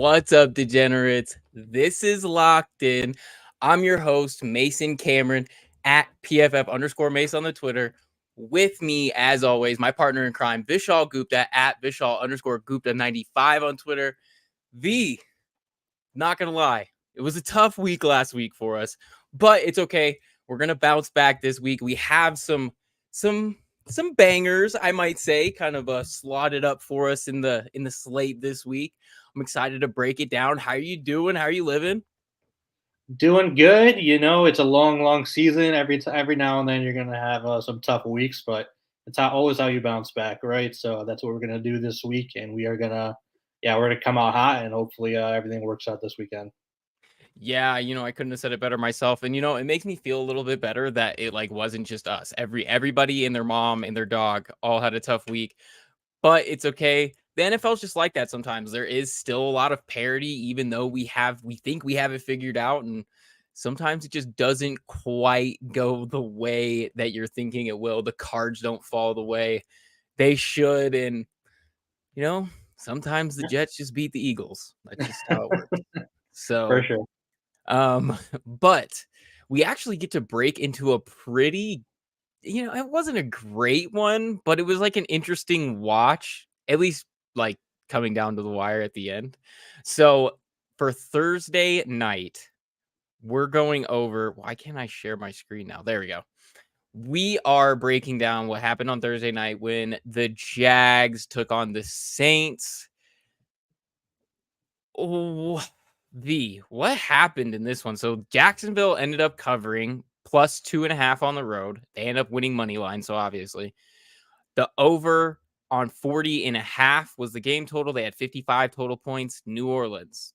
What's up, degenerates? This is Locked In. I'm your host, Mason Cameron, at PFF_Mace on the Twitter. With me, as always, my partner in crime, Vishaal Gupta, at Vishaal_Gupta95 on Twitter. Not gonna lie, it was a tough week last week for us, but it's okay. We're gonna bounce back this week. We have some bangers, I might say, kind of slotted up for us in the slate this week. I'm excited to break it down. How are you doing? How are you living? Doing good. It's a long season. Every now and then you're gonna have some tough weeks, but it's always how you bounce back, right? So that's what we're gonna do this week, and we're gonna come out hot, and hopefully everything works out this weekend. Yeah, I couldn't have said it better myself. And it makes me feel a little bit better that it wasn't just us. Everybody and their mom and their dog all had a tough week. But it's okay. The NFL's just like that sometimes. There is still a lot of parity, even though we think we have it figured out. And sometimes it just doesn't quite go the way that you're thinking it will. The cards don't fall the way they should. And, sometimes the Jets just beat the Eagles. That's just how it works. For So, sure. but we actually get to break into a pretty, it wasn't a great one, but it was like an interesting watch, at least like coming down to the wire at the end. So for Thursday night, we're going over. Why can't I share my screen now? There we go. We are breaking down what happened on Thursday night when the Jags took on the Saints. Oh, what happened in this one? So Jacksonville ended up covering plus 2.5 on the road. They end up winning money line. So obviously the over on 40.5 was the game total. They had 55 total points. New Orleans,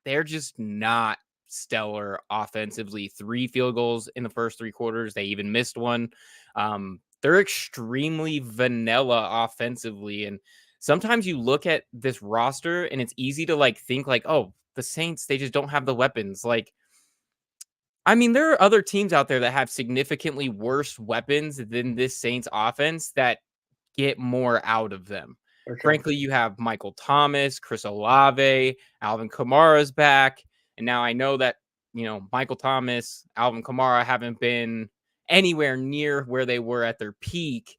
they're just not stellar offensively. 3 field goals in the first 3 quarters. They even missed one. They're extremely vanilla offensively. And sometimes you look at this roster and it's easy to think oh, the Saints, they just don't have the weapons. I mean, there are other teams out there that have significantly worse weapons than this Saints offense that get more out of them. For sure. Frankly, you have Michael Thomas, Chris Olave, Alvin Kamara's back. And now I know that, Michael Thomas, Alvin Kamara haven't been anywhere near where they were at their peak.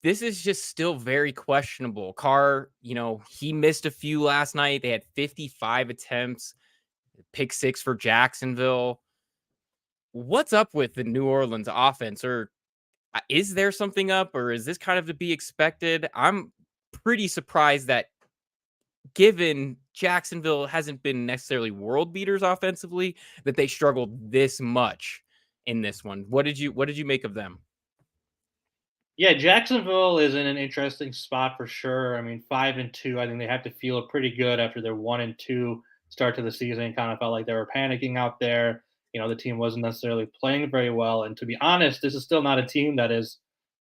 This is just still very questionable. Carr, he missed a few last night. They had 55 attempts, pick 6 for Jacksonville. What's up with the New Orleans offense? Or is there something up, or is this kind of to be expected? I'm pretty surprised that given Jacksonville hasn't been necessarily world beaters offensively, that they struggled this much in this one. What did you make of them? Yeah, Jacksonville is in an interesting spot for sure. I mean, 5-2. I think they have to feel pretty good after their 1-2 start to the season. Kind of felt like they were panicking out there. The team wasn't necessarily playing very well. And to be honest, this is still not a team that is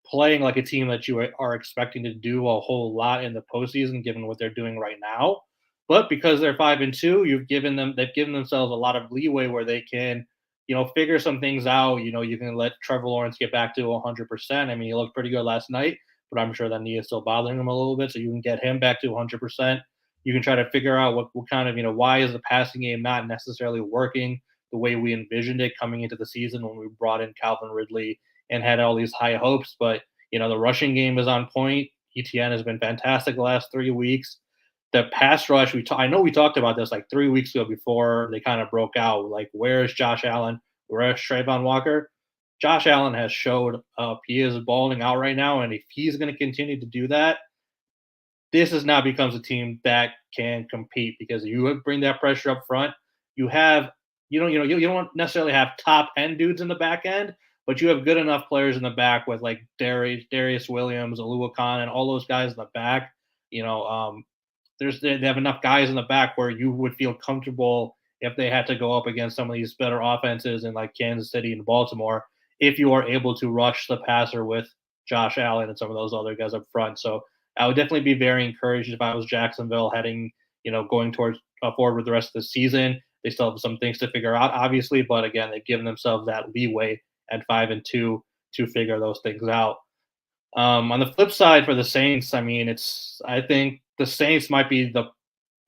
playing like a team that you are expecting to do a whole lot in the postseason, given what they're doing right now. But because they're 5-2, they've given themselves a lot of leeway where they can, figure some things out. You can let Trevor Lawrence get back to 100%. I mean, he looked pretty good last night, but I'm sure that knee is still bothering him a little bit. So you can get him back to 100%. You can try to figure out what kind of, why is the passing game not necessarily working the way we envisioned it coming into the season when we brought in Calvin Ridley and had all these high hopes. But the rushing game is on point. ETN has been fantastic the last 3 weeks. The pass rush, I know we talked about this like 3 weeks ago before they kind of broke out. Like, where is Josh Allen? Where is Trayvon Walker? Josh Allen has showed up. He is balling out right now, and if he's going to continue to do that, this is now becomes a team that can compete because you bring that pressure up front. You have you don't necessarily have top end dudes in the back end, but you have good enough players in the back with like Darius Williams, Alua Khan, and all those guys in the back. They have enough guys in the back where you would feel comfortable if they had to go up against some of these better offenses in like Kansas City and Baltimore, if you are able to rush the passer with Josh Allen and some of those other guys up front. So I would definitely be very encouraged if I was Jacksonville heading, going towards forward with the rest of the season. They still have some things to figure out, obviously, but again, they've given themselves that leeway at 5-2 to figure those things out. On the flip side for the Saints, I mean, I think the Saints might be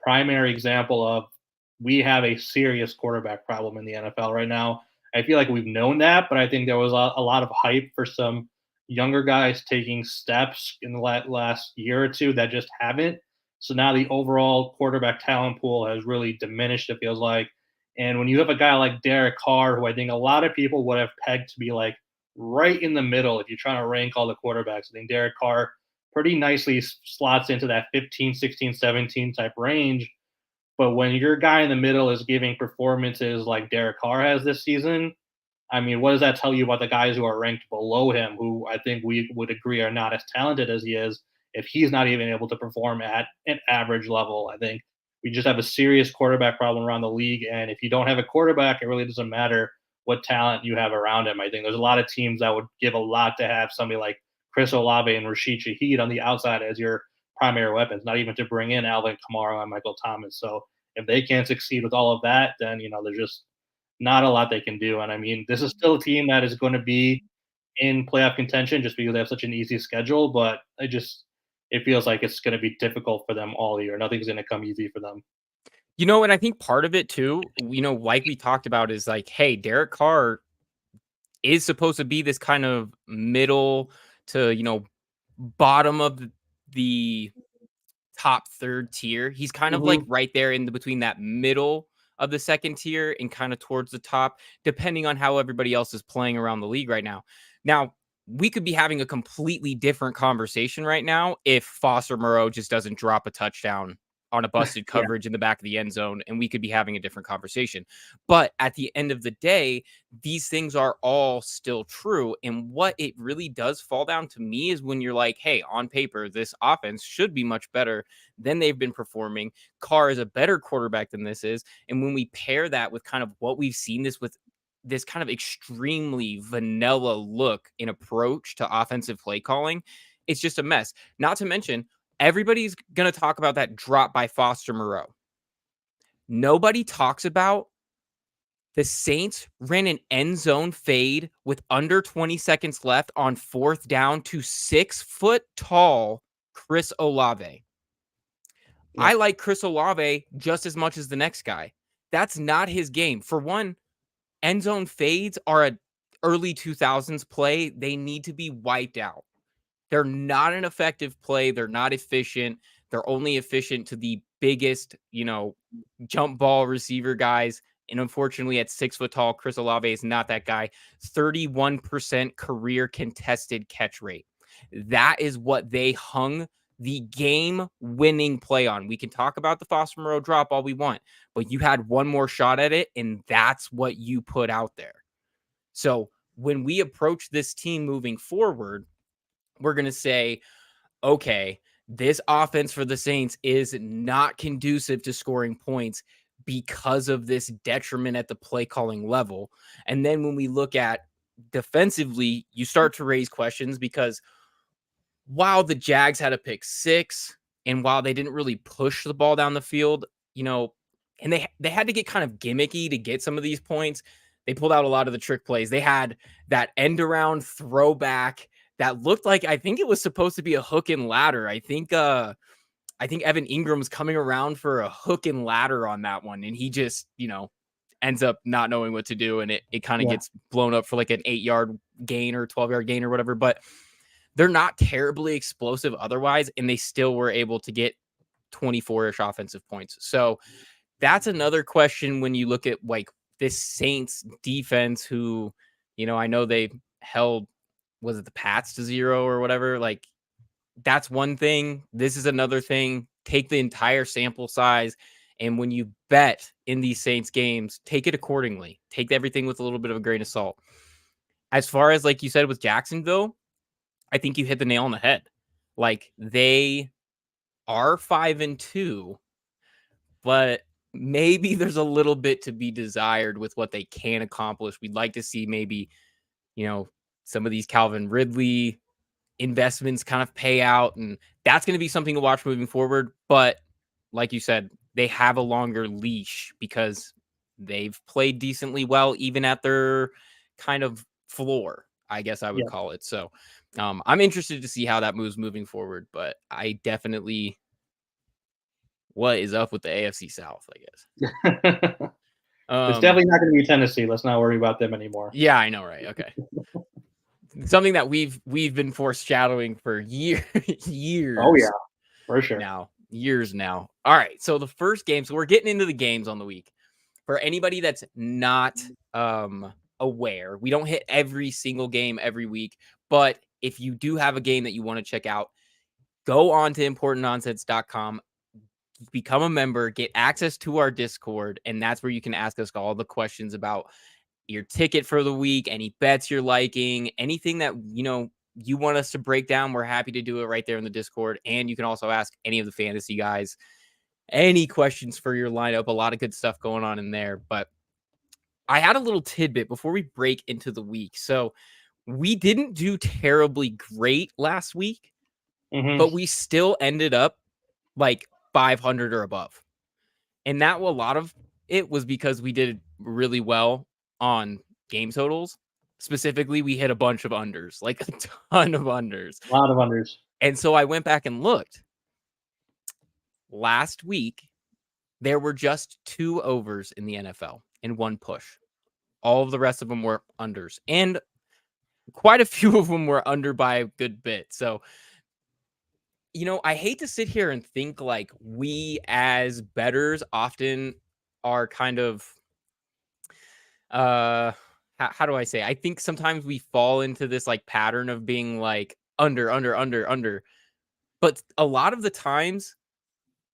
primary example of we have a serious quarterback problem in the NFL right now. I feel like we've known that, but I think there was a lot of hype for some younger guys taking steps in the last year or two that just haven't. So now the overall quarterback talent pool has really diminished, it feels like. And when you have a guy like Derek Carr, who I think a lot of people would have pegged to be like right in the middle, if you're trying to rank all the quarterbacks, I think Derek Carr pretty nicely slots into that 15, 16, 17 type range. But when your guy in the middle is giving performances like Derek Carr has this season, I mean, what does that tell you about the guys who are ranked below him, who I think we would agree are not as talented as he is, if he's not even able to perform at an average level? I think we just have a serious quarterback problem around the league. And if you don't have a quarterback, it really doesn't matter what talent you have around him. I think there's a lot of teams that would give a lot to have somebody like Chris Olave and Rashid Shaheed on the outside as your primary weapons, not even to bring in Alvin Kamara and Michael Thomas. So if they can't succeed with all of that, then there's just not a lot they can do. And I mean, this is still a team that is going to be in playoff contention just because they have such an easy schedule, but it feels like it's going to be difficult for them all year. Nothing's going to come easy for them. And I think part of it too, like we talked about, is like, hey, Derek Carr is supposed to be this kind of middle to, bottom of the top third tier. He's kind of like Mm-hmm. right there in between that middle of the second tier and kind of towards the top, depending on how everybody else is playing around the league right now. Now, we could be having a completely different conversation right now if Foster Moreau just doesn't drop a touchdown on a busted Yeah. coverage in the back of the end zone, and we could be having a different conversation. But at the end of the day, these things are all still true. And what it really does fall down to me is when you're like, hey, on paper, this offense should be much better than they've been performing. Carr is a better quarterback than this is. And when we pair that with kind of what we've seen with this kind of extremely vanilla look in approach to offensive play calling, it's just a mess. Not to mention, everybody's going to talk about that drop by Foster Moreau. Nobody talks about the Saints ran an end zone fade with under 20 seconds left on fourth down to 6 foot tall Chris Olave. Yeah. I like Chris Olave just as much as the next guy. That's not his game. For one, end zone fades are a early 2000s play. They need to be wiped out. They're not an effective play. They're not efficient. They're only efficient to the biggest, jump ball receiver guys. And unfortunately, at 6 foot tall, Chris Olave is not that guy. 31% career contested catch rate. That is what they hung the game winning play on. We can talk about the Foster Moreau drop all we want, but you had one more shot at it, and that's what you put out there. So when we approach this team moving forward, we're going to say, okay, this offense for the Saints is not conducive to scoring points because of this detriment at the play calling level. And then when we look at defensively, you start to raise questions because while the Jags had a pick six and while they didn't really push the ball down the field, and they had to get kind of gimmicky to get some of these points. They pulled out a lot of the trick plays. They had that end around throwback that looked like, I think it was supposed to be a hook and ladder. I think Evan Ingram's coming around for a hook and ladder on that one, and he just, ends up not knowing what to do, and it kind of Yeah. gets blown up for like an 8-yard gain or 12-yard gain or whatever. But they're not terribly explosive otherwise, and they still were able to get 24-ish offensive points. So that's another question when you look at like this Saints defense, who, I know they held, was it the Pats to 0 or whatever? Like, that's one thing. This is another thing. Take the entire sample size. And when you bet in these Saints games, take it accordingly. Take everything with a little bit of a grain of salt. As far as, like you said, with Jacksonville, I think you hit the nail on the head. Like, they are 5-2, but maybe there's a little bit to be desired with what they can accomplish. We'd like to see maybe, some of these Calvin Ridley investments kind of pay out, and that's going to be something to watch moving forward. But like you said, they have a longer leash because they've played decently well, even at their kind of floor, I guess I would Yeah. call it. So I'm interested to see how that moves moving forward, but I definitely what is up with the AFC South, I guess. It's definitely not going to be Tennessee. Let's not worry about them anymore. Yeah, I know, right? Okay. Something that we've been foreshadowing for Oh yeah, years for sure. now. Years now. All right. So the first game, so we're getting into the games on the week. For anybody that's not aware, we don't hit every single game every week, but if you do have a game that you want to check out, go on to importantnonsense.com, become a member, get access to our Discord, and that's where you can ask us all the questions about your ticket for the week, any bets you're liking, anything that you want us to break down. We're happy to do it right there in the Discord. And you can also ask any of the fantasy guys any questions for your lineup. A lot of good stuff going on in there. But I had a little tidbit before we break into the week. So we didn't do terribly great last week, but we still ended up like 500 or above. And that, a lot of it was because we did really well on game totals. Specifically, we hit a bunch of unders, like a ton of unders. A lot of unders. And so I went back and looked. Last week, there were just 2 overs in the NFL in one push. All of the rest of them were unders. And quite a few of them were under by a good bit. So, I hate to sit here and think like we as bettors often are kind of how do I say? I think sometimes we fall into this like pattern of being like under. But a lot of the times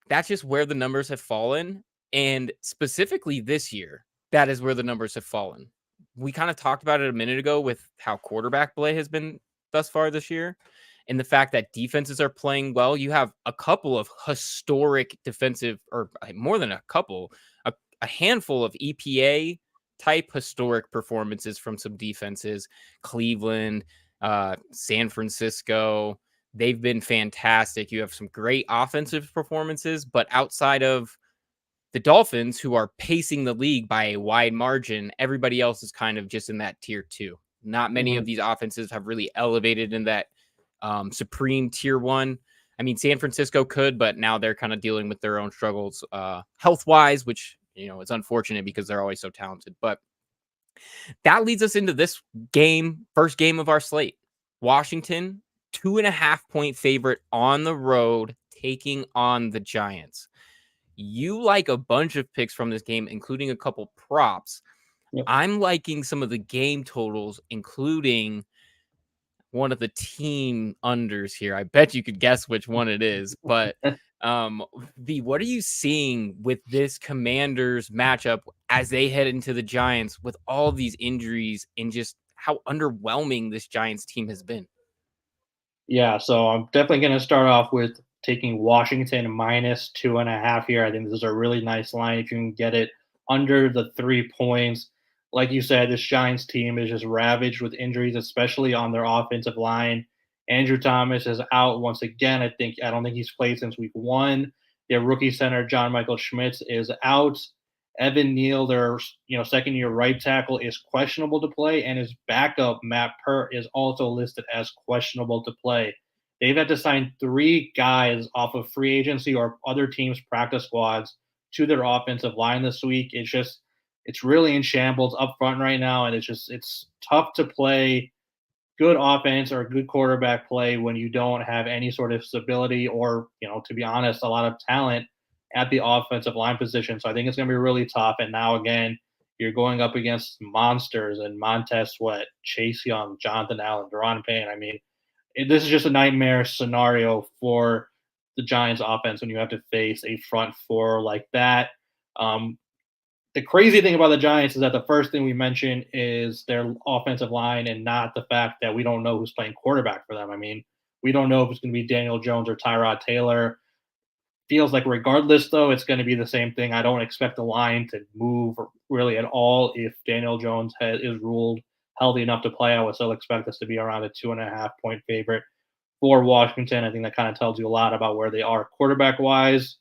that's just where the numbers have fallen. And specifically this year, that is where the numbers have fallen. We kind of talked about it a minute ago with how quarterback play has been thus far this year. And the fact that defenses are playing well. You have a couple of historic defensive, or more than a couple, a handful of EPA type historic performances from some defenses. Cleveland, San Francisco, they've been fantastic. You have some great offensive performances, but outside of the Dolphins, who are pacing the league by a wide margin, everybody else is kind of just in that tier 2. Not many of these offenses have really elevated in that supreme tier 1. I mean, San Francisco could, but now they're kind of dealing with their own struggles health-wise, which, it's unfortunate because they're always so talented. But that leads us into this game, first game of our slate. Washington, 2.5-point favorite on the road, taking on the Giants. You like a bunch of picks from this game, including a couple props. Yep. I'm liking some of the game totals, including one of the team unders here. I bet you could guess which one it is, but what are you seeing with this Commanders matchup as they head into the Giants with all these injuries and just how underwhelming this Giants team has been? Yeah, so I'm definitely going to start off with taking Washington minus 2.5 here. I think this is a really nice line if you can get it under the 3 points. Like you said, this Giants team is just ravaged with injuries, especially on their offensive line. Andrew Thomas is out once again. I don't think he's played since week 1. Their rookie center John Michael Schmitz is out. Evan Neal, their second-year right tackle, is questionable to play, and his backup Matt Pert is also listed as questionable to play. They've had to sign 3 guys off of free agency or other teams' practice squads to their offensive line this week. It's really in shambles up front right now, and it's tough to play good offense or good quarterback play when you don't have any sort of stability or, to be honest, a lot of talent at the offensive line position. So I think it's going to be really tough. And now, again, you're going up against monsters and Montez Sweat, Chase Young, Jonathan Allen, Deron Payne. I mean, this is just a nightmare scenario for the Giants offense when you have to face a front 4 like that. The crazy thing about the Giants is that the first thing we mention is their offensive line and not the fact that we don't know who's playing quarterback for them. I mean, we don't know if it's going to be Daniel Jones or Tyrod Taylor. Feels like regardless, though, it's going to be the same thing. I don't expect the line to move really at all if Daniel Jones is ruled healthy enough to play. I would still expect this to be around a 2.5-point favorite for Washington. I think that kind of tells you a lot about where they are quarterback-wise.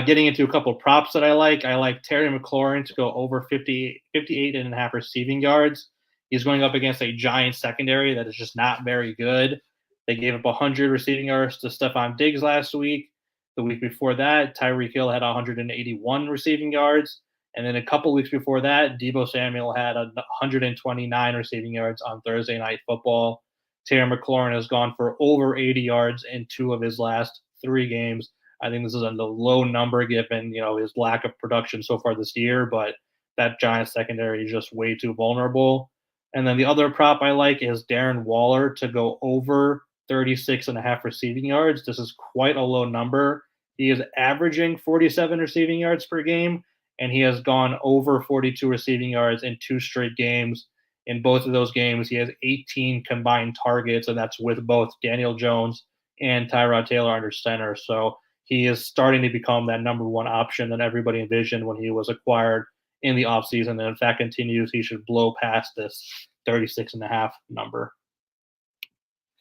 Getting into a couple props that I like Terry McLaurin to go over 58.5 receiving yards. He's going up against a Giant secondary that is just not very good. They gave up 100 receiving yards to Stephon Diggs last week. The week before that, Tyreek Hill had 181 receiving yards. And then a couple weeks before that, Debo Samuel had 129 receiving yards on Thursday Night Football. Terry McLaurin has gone for over 80 yards in 2 of his last 3 games. I think this is a low number given his lack of production so far this year, but that Giants secondary is just way too vulnerable. And then the other prop I like is Darren Waller to go over 36 and a half receiving yards. This is quite a low number. He is averaging 47 receiving yards per game, and he has gone over 42 receiving yards in 2 straight games. In both of those games, he has 18 combined targets, and that's with both Daniel Jones and Tyrod Taylor under center. So he is starting to become that number one option that everybody envisioned when he was acquired in the offseason. And if that continues, he should blow past this 36 and a half number.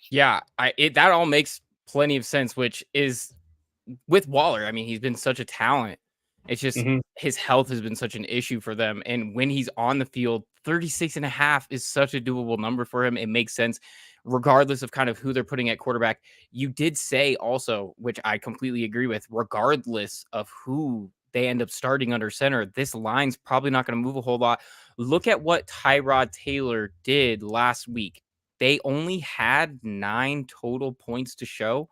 Yeah, that all makes plenty of sense, which is with Waller. I mean, he's been such a talent. It's just his health has been such an issue for them. And when he's on the field, 36 and a half is such a doable number for him. It makes sense, regardless of kind of who they're putting at quarterback. You did say also, which I completely agree with, regardless of who they end up starting under center, this line's probably not going to move a whole lot. Look at what Tyrod Taylor did last week. They only had 9 total points to show,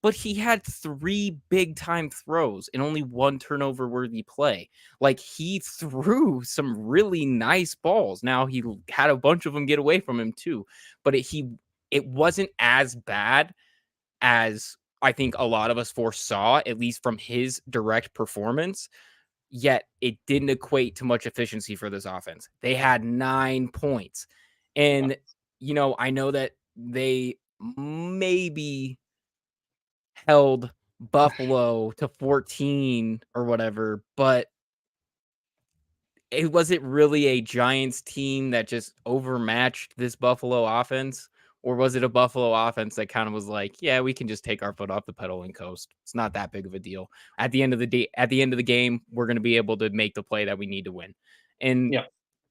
but he had 3 big time throws and only 1 turnover worthy play. Like, he threw some really nice balls. Now he had a bunch of them get away from him too, but it wasn't as bad as I think a lot of us foresaw, at least from his direct performance. Yet it didn't equate to much efficiency for this offense. They had 9 points. And I know that they maybe held Buffalo to 14 or whatever, but it wasn't really a Giants team that just overmatched this Buffalo offense, or was it a Buffalo offense that kind of was like, yeah, we can just take our foot off the pedal and coast. It's not that big of a deal. At the end of the day, at the end of the game, we're going to be able to make the play that we need to win. And Yeah.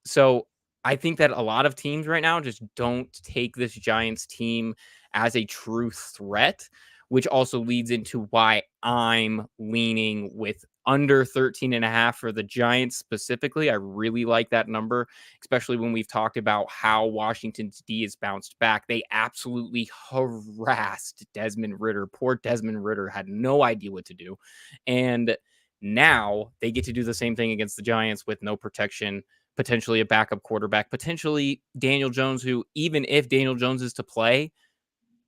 so I think that a lot of teams right now just don't take this Giants team as a true threat, which also leads into why I'm leaning with under 13 and a half for the Giants specifically. I really like that number, especially when we've talked about how Washington's D has bounced back. They absolutely harassed Desmond Ridder. Poor Desmond Ridder had no idea what to do. And now they get to do the same thing against the Giants with no protection, potentially a backup quarterback, potentially Daniel Jones, who, even if Daniel Jones is to play,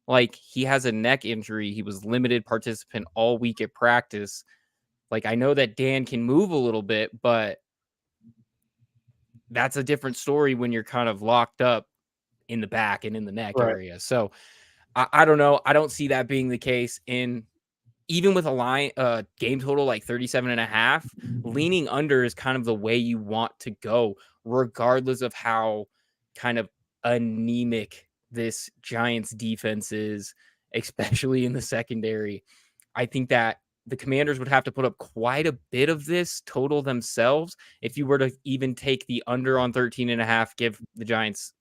like, he has a neck injury. He was limited participant all week at practice. Like, I know that Dan can move a little bit, but that's a different story when you're kind of locked up in the back and in the neck Right. area. So I don't know. I don't see that being the case. In even with a line game total like 37 and a half, leaning under is kind of the way you want to go, regardless of how kind of anemic this Giants defense is, especially in the secondary. I think that the Commanders would have to put up quite a bit of this total themselves if you were to even take the under on 13 and a half, give the Giants,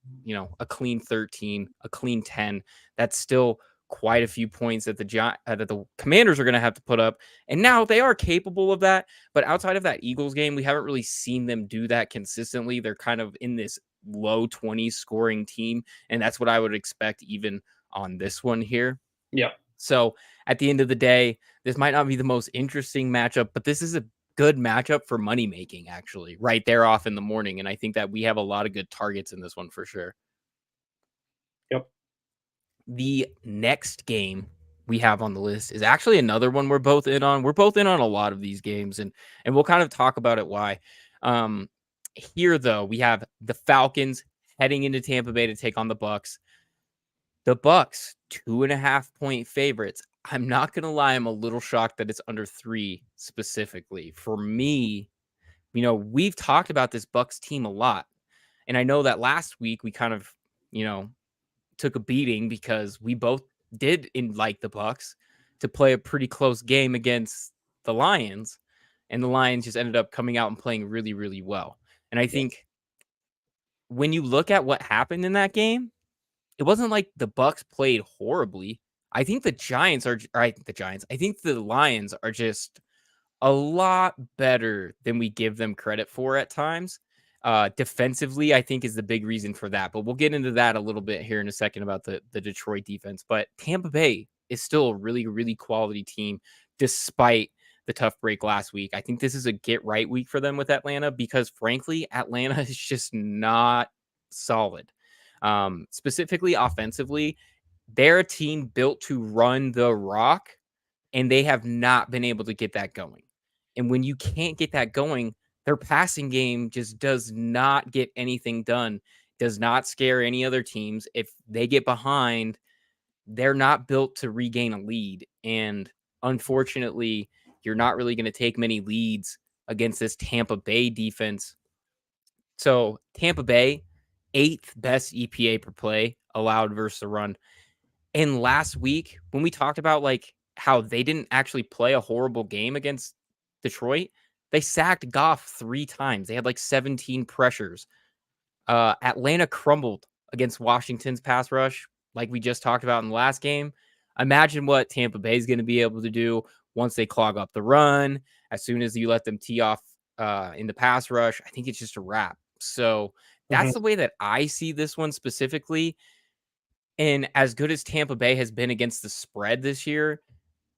a clean 13, a clean 10. That's still quite a few points that the Commanders are going to have to put up. And now they are capable of that, but outside of that Eagles game, we haven't really seen them do that consistently. They're kind of in this low 20s scoring team, and that's what I would expect even on this one here. Yeah. So at the end of the day, this might not be the most interesting matchup, but this is a good matchup for money making, actually, right there off in the morning. And I think that we have a lot of good targets in this one for sure. Yep. The next game we have on the list is actually another one we're both in on. We're both in on a lot of these games, and we'll kind of talk about it why. Here though, we have the Falcons heading into Tampa Bay to take on the Bucks. The Bucks, 2.5-point favorites. I'm not gonna lie, I'm a little shocked that it's under 3 specifically. For me, we've talked about this Bucks team a lot. And I know that last week we kind of, took a beating because we both did like the Bucks to play a pretty close game against the Lions, and the Lions just ended up coming out and playing really, really well. And I Yeah. think when you look at what happened in that game, it wasn't like the Bucks played horribly. I think the Giants are, or I think the Giants, I think the Lions are just a lot better than we give them credit for at times. Defensively, I think is the big reason for that, but we'll get into that a little bit here in a second about the Detroit defense. But Tampa Bay is still a really, really quality team despite the tough break last week. I think this is a get right week for them with Atlanta because frankly, Atlanta is just not solid. Specifically offensively, they're a team built to run the rock, and they have not been able to get that going. And when you can't get that going, their passing game just does not get anything done, does not scare any other teams. If they get behind, they're not built to regain a lead. And unfortunately, you're not really going to take many leads against this Tampa Bay defense. So, Tampa Bay, eighth best EPA per play allowed versus the run. And last week, when we talked about like how they didn't actually play a horrible game against Detroit, they sacked Goff 3 times. They had like 17 pressures. Atlanta crumbled against Washington's pass rush, like we just talked about in the last game. Imagine what Tampa Bay is going to be able to do once they clog up the run. As soon as you let them tee off in the pass rush, I think it's just a wrap. So Mhm. that's the way that I see this one specifically. And as good as Tampa Bay has been against the spread this year,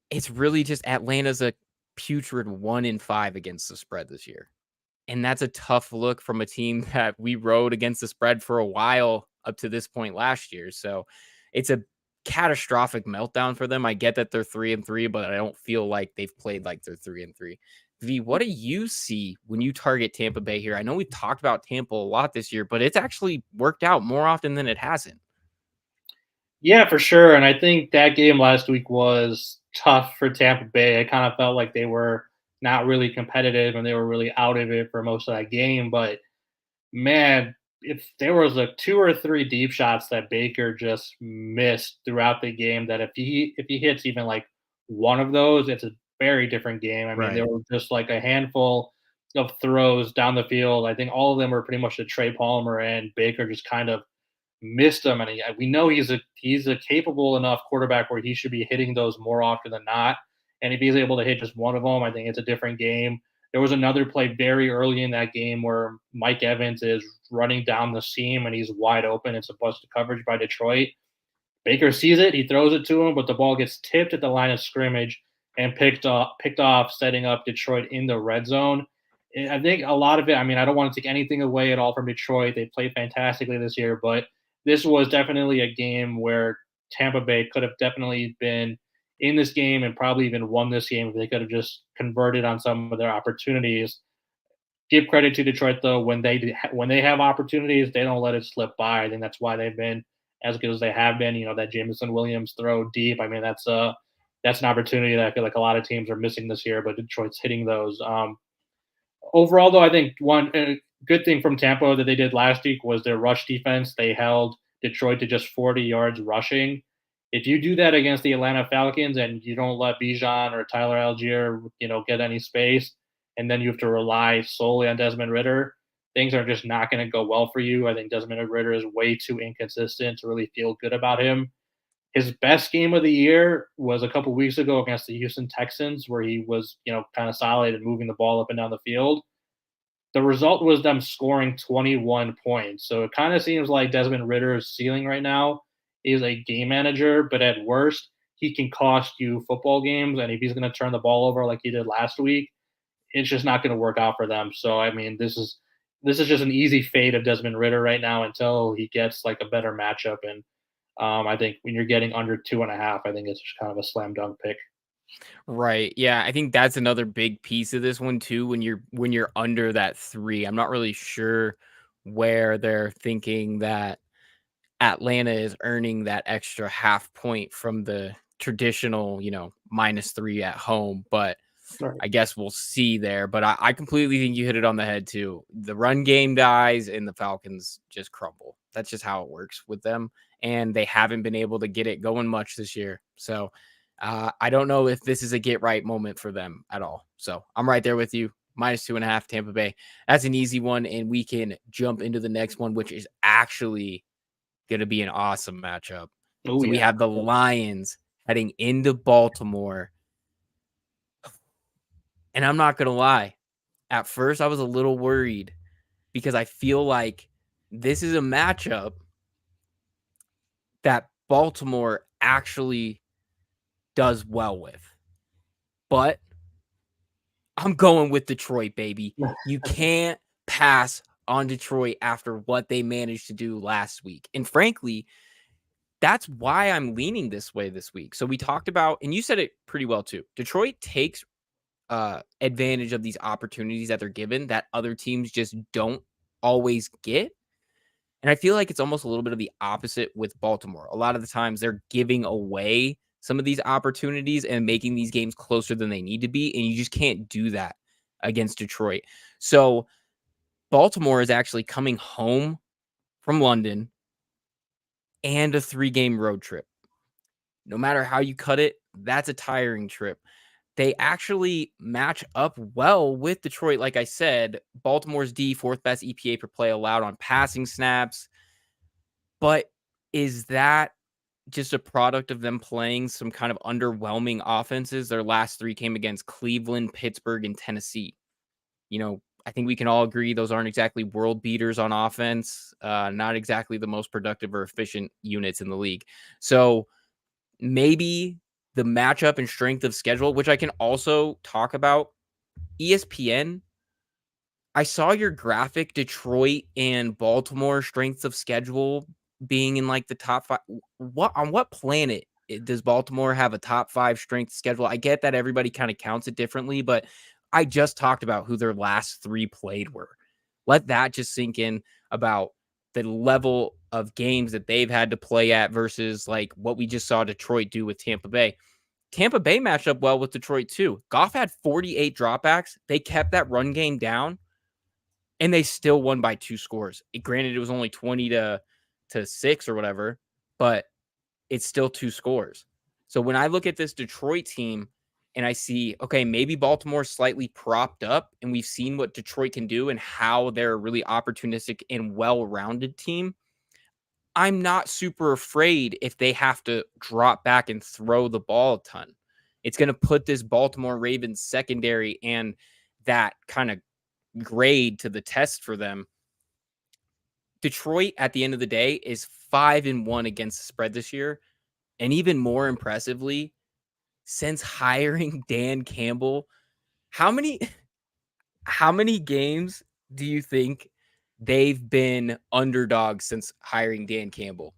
it's really just Atlanta's a putrid 1-5 against the spread this year. And that's a tough look from a team that we rode against the spread for a while up to this point last year. So it's a catastrophic meltdown for them. I get that they're 3-3, but I don't feel like they've played like they're 3-3. V, what do you see when you target Tampa Bay here? I know we've talked about Tampa a lot this year, but it's actually worked out more often than it hasn't. Yeah, for sure. And I think that game last week was tough for Tampa Bay. I kind of felt like they were not really competitive and they were really out of it for most of that game. But man, if there was like 2 or 3 deep shots that Baker just missed throughout the game, that if he hits even like one of those, it's a very different game. I mean, there Right. were just like a handful of throws down the field. I think all of them were pretty much to Trey Palmer, and Baker just kind of missed him. And we know he's a capable enough quarterback where he should be hitting those more often than not. And if he's able to hit just one of them, I think it's a different game. There was another play very early in that game where Mike Evans is running down the seam and he's wide open. It's a busted coverage by Detroit. Baker sees it, he throws it to him, but the ball gets tipped at the line of scrimmage and picked off, setting up Detroit in the red zone. And I think a lot of it, I mean, I don't want to take anything away at all from Detroit. They played fantastically this year, but this was definitely a game where Tampa Bay could have definitely been in this game and probably even won this game if they could have just converted on some of their opportunities. Give credit to Detroit though, when they have opportunities, they don't let it slip by. I think that's why they've been as good as they have been. You know, that Jameson Williams throw deep. I mean, that's an opportunity that I feel like a lot of teams are missing this year, but Detroit's hitting those. Overall, though, I think one good thing from Tampa that they did last week was their rush defense. They held Detroit to just 40 yards rushing. If you do that against the Atlanta Falcons and you don't let Bijan or Tyler Algier, get any space, and then you have to rely solely on Desmond Ritter, things are just not going to go well for you. I think Desmond Ritter is way too inconsistent to really feel good about him. His best game of the year was a couple weeks ago against the Houston Texans, where he was, kind of solid and moving the ball up and down the field. The result was them scoring 21 points. So it kind of seems like Desmond Ritter's ceiling right now is a game manager, but at worst, he can cost you football games. And if he's going to turn the ball over like he did last week, it's just not going to work out for them. So I mean, this is just an easy fate of Desmond Ritter right now until he gets like a better matchup. And I think when you're getting under 2.5, I think it's just kind of a slam dunk pick. Right. Yeah, I think that's another big piece of this one too when you're under that 3. I'm not really sure where they're thinking that Atlanta is earning that extra half point from the traditional, -3 at home, but Right. I guess we'll see there. But I completely think you hit it on the head too. The run game dies and the Falcons just crumble. That's just how it works with them. And they haven't been able to get it going much this year. So I don't know if this is a get right moment for them at all. So I'm right there with you. -2.5 Tampa Bay. That's an easy one. And we can jump into the next one, which is actually going to be an awesome matchup. Oh So we yeah. have the Lions heading into Baltimore. And I'm not going to lie. At first, I was a little worried because I feel like this is a matchup that Baltimore actually does well with. But I'm going with Detroit, baby. You can't pass on Detroit after what they managed to do last week. And frankly, that's why I'm leaning this way this week. So we talked about, and you said it pretty well too. Detroit takes advantage of these opportunities that they're given that other teams just don't always get. And I feel like it's almost a little bit of the opposite with Baltimore. A lot of the times they're giving away some of these opportunities and making these games closer than they need to be. And you just can't do that against Detroit. So Baltimore is actually coming home from London and a 3-game road trip. No matter how you cut it, that's a tiring trip. They actually match up well with Detroit. Like I said, Baltimore's D, fourth best EPA per play allowed on passing snaps. But is that just a product of them playing some kind of underwhelming offenses? Their last 3 came against Cleveland, Pittsburgh, and Tennessee. I think we can all agree those aren't exactly world beaters on offense, not exactly the most productive or efficient units in the league. So maybe the matchup and strength of schedule, which I can also talk about. ESPN, I saw your graphic, Detroit and Baltimore strengths of schedule being in like the top 5. On what planet does Baltimore have a top 5 strength schedule? I get that everybody kind of counts it differently, but I just talked about who their last 3 played were. Let that just sink in about the level of games that they've had to play at versus like what we just saw Detroit do with Tampa Bay. Tampa Bay matched up well with Detroit too. Goff had 48 dropbacks. They kept that run game down and they still won by 2 scores. Granted, it was only 20 to 6 or whatever, but it's still 2 scores. So when I look at this Detroit team and I see, okay, maybe Baltimore's slightly propped up and we've seen what Detroit can do and how they're a really opportunistic and well-rounded team. I'm not super afraid if they have to drop back and throw the ball a ton. It's going to put this Baltimore Ravens secondary and that kind of grade to the test for them. Detroit, at the end of the day, is 5-1 against the spread this year. And even more impressively, since hiring Dan Campbell, how many how many games do you think they've been underdogs since hiring Dan Campbell?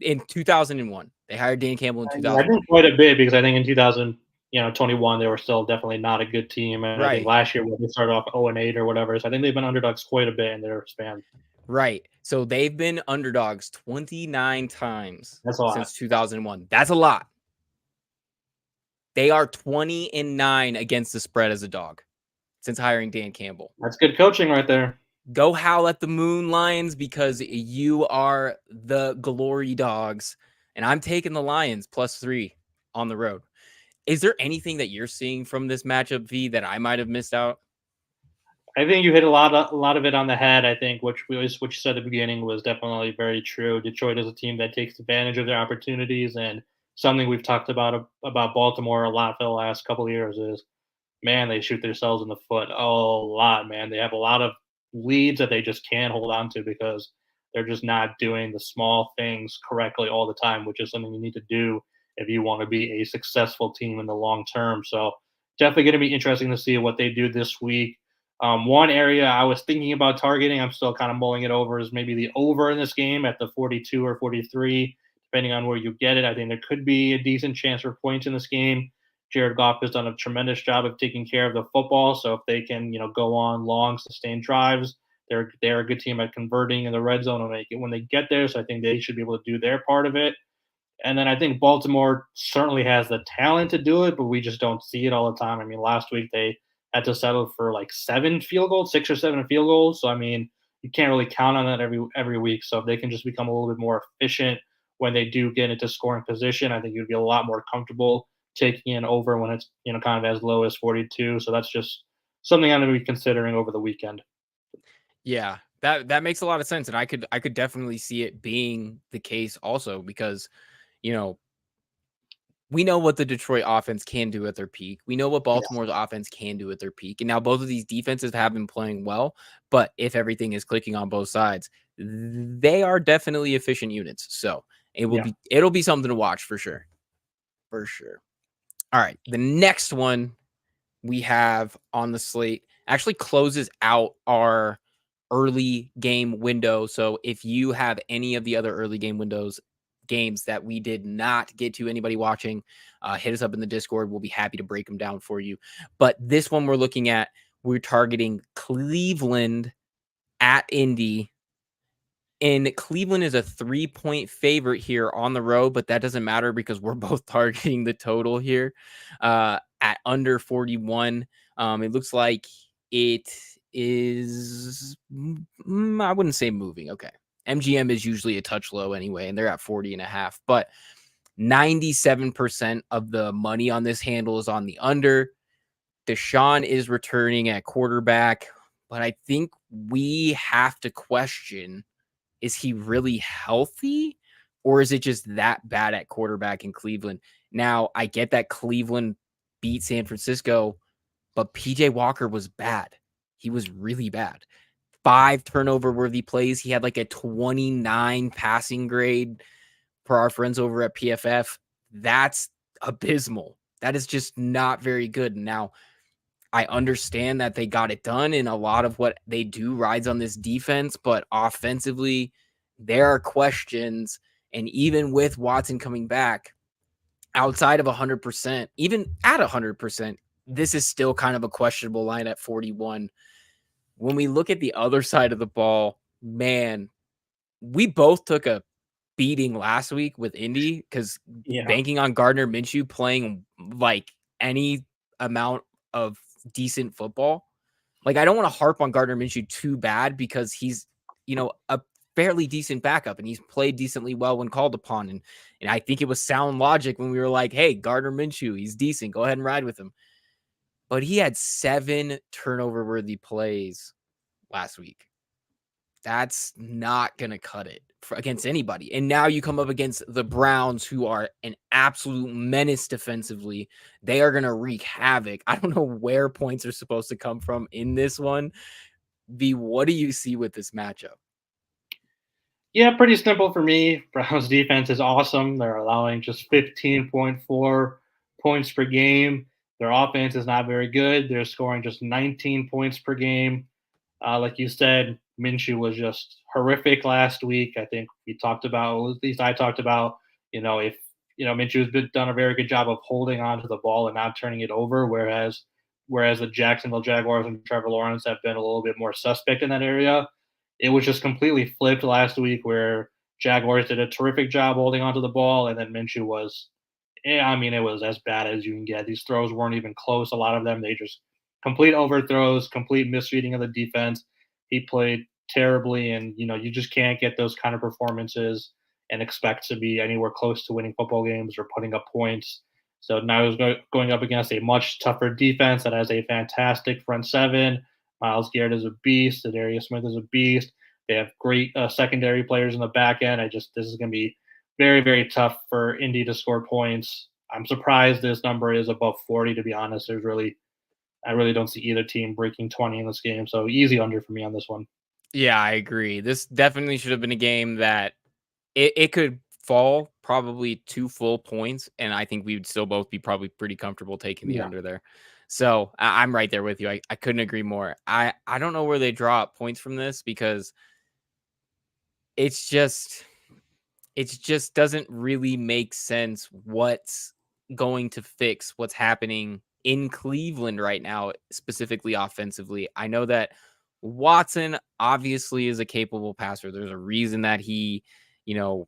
In 2001. They hired Dan Campbell in I think 2001. quite a bit because I think in 2021 they were still definitely not a good team, and I think Right. last year when they started off 0-8 or whatever, so I think they've been underdogs quite a bit in their span. Right. So they've been underdogs 29 times That's a lot. since 2001. That's a lot. They are 20-9 against the spread as a dog since hiring Dan Campbell. That's good coaching right there. Go howl at the Moon Lions because you are the glory dogs. And I'm taking the Lions +3 on the road. Is there anything that you're seeing from this matchup, V, that I might have missed out? I think you hit a lot of it on the head. I think what you said at the beginning was definitely very true. Detroit is a team that takes advantage of their opportunities, and something we've talked about Baltimore a lot for the last couple of years is, man, they shoot themselves in the foot a lot, man. They have a lot of leads that they just can't hold on to because they're just not doing the small things correctly all the time, which is something you need to do if you want to be a successful team in the long term. So definitely going to be interesting to see what they do this week. One area I was thinking about targeting, I'm still kind of mulling it over, is maybe the over in this game at the 42 or 43, depending on where you get it. I think there could be a decent chance for points in this game. Jared Goff has done a tremendous job of taking care of the football. So if they can, go on long, sustained drives, they're a good team at converting in the red zone when they get there. So I think they should be able to do their part of it. And then I think Baltimore certainly has the talent to do it, but we just don't see it all the time. I mean, last week they had to settle for like 7 field goals, 6 or 7 field goals. So I mean, you can't really count on that every week. So if they can just become a little bit more efficient when they do get into scoring position, I think you'd be a lot more comfortable taking in over when it's kind of as low as 42. So that's just something I'm going to be considering over the weekend. Yeah, that makes a lot of sense, and I could definitely see it being the case also because, you know, we know what the Detroit offense can do at their peak. We know what Yeah. Baltimore's offense can do at their peak. And now both of these defenses have been playing well, but if everything is clicking on both sides, they are definitely efficient units. So Yeah. it'll be something to watch for sure. For sure. All right. The next one we have on the slate actually closes out our early game window. So if you have any of the other early game windows games that we did not get to anybody watching, hit us up in the Discord. We'll be happy to break them down for you. But this one we're looking at, we're targeting Cleveland at Indy. And Cleveland is a 3-point favorite here on the road, but that doesn't matter because we're both targeting the total here at under 41. It looks like it is, I wouldn't say moving. Okay. MGM is usually a touch low anyway, and they're at 40.5, but 97% of the money on this handle is on the under. Deshaun is returning at quarterback, but I think we have to question, is he really healthy or is it just that bad at quarterback in Cleveland? Now, I get that Cleveland beat San Francisco, but PJ Walker was bad. He was really bad. 5 turnover worthy plays. He had like a 29 passing grade per our friends over at PFF. That's abysmal. That is just not very good. Now, I understand that they got it done, and a lot of what they do rides on this defense, but offensively, there are questions. And even with Watson coming back, outside of 100%, even at 100%, this is still kind of a questionable line at 41. When we look at the other side of the ball, man, we both took a beating last week with Indy because Yeah. banking on Gardner Minshew playing like any amount of decent football. Like, I don't want to harp on Gardner Minshew too bad because he's, a fairly decent backup and he's played decently well when called upon. And I think it was sound logic when we were like, hey, Gardner Minshew, he's decent. Go ahead and ride with him. But he had 7 turnover worthy plays last week. That's not going to cut it against anybody. And now you come up against the Browns, who are an absolute menace defensively. They are going to wreak havoc. I don't know where points are supposed to come from in this one. V, what do you see with this matchup? Yeah, pretty simple for me. Browns defense is awesome. They're allowing just 15.4 points per game. Their offense is not very good. They're scoring just 19 points per game. Like you said, Minshew was just horrific last week. I think we talked about, at least I talked about, if Minshew's done a very good job of holding on to the ball and not turning it over, whereas the Jacksonville Jaguars and Trevor Lawrence have been a little bit more suspect in that area. It was just completely flipped last week, where Jaguars did a terrific job holding onto the ball, and then Minshew was, I mean, it was as bad as you can get. These throws weren't even close. A lot of them, they just complete overthrows, complete misreading of the defense. He played terribly, and you just can't get those kind of performances and expect to be anywhere close to winning football games or putting up points. So now he's going up against a much tougher defense that has a fantastic front seven. Miles Garrett is a beast. Darius Smith is a beast. They have great secondary players in the back end. This is going to be very, very tough for Indy to score points. I'm surprised this number is above 40, to be honest. I really don't see either team breaking 20 in this game. So easy under for me on this one. Yeah, I agree. This definitely should have been a game that it could fall probably 2 full points, and I think we would still both be probably pretty comfortable taking the Yeah, under there. So I'm right there with you. I couldn't agree more. I don't know where they draw up points from this because it's just doesn't really make sense what's going to fix what's happening in Cleveland right now, specifically offensively. I know that Watson obviously is a capable passer. There's a reason that he,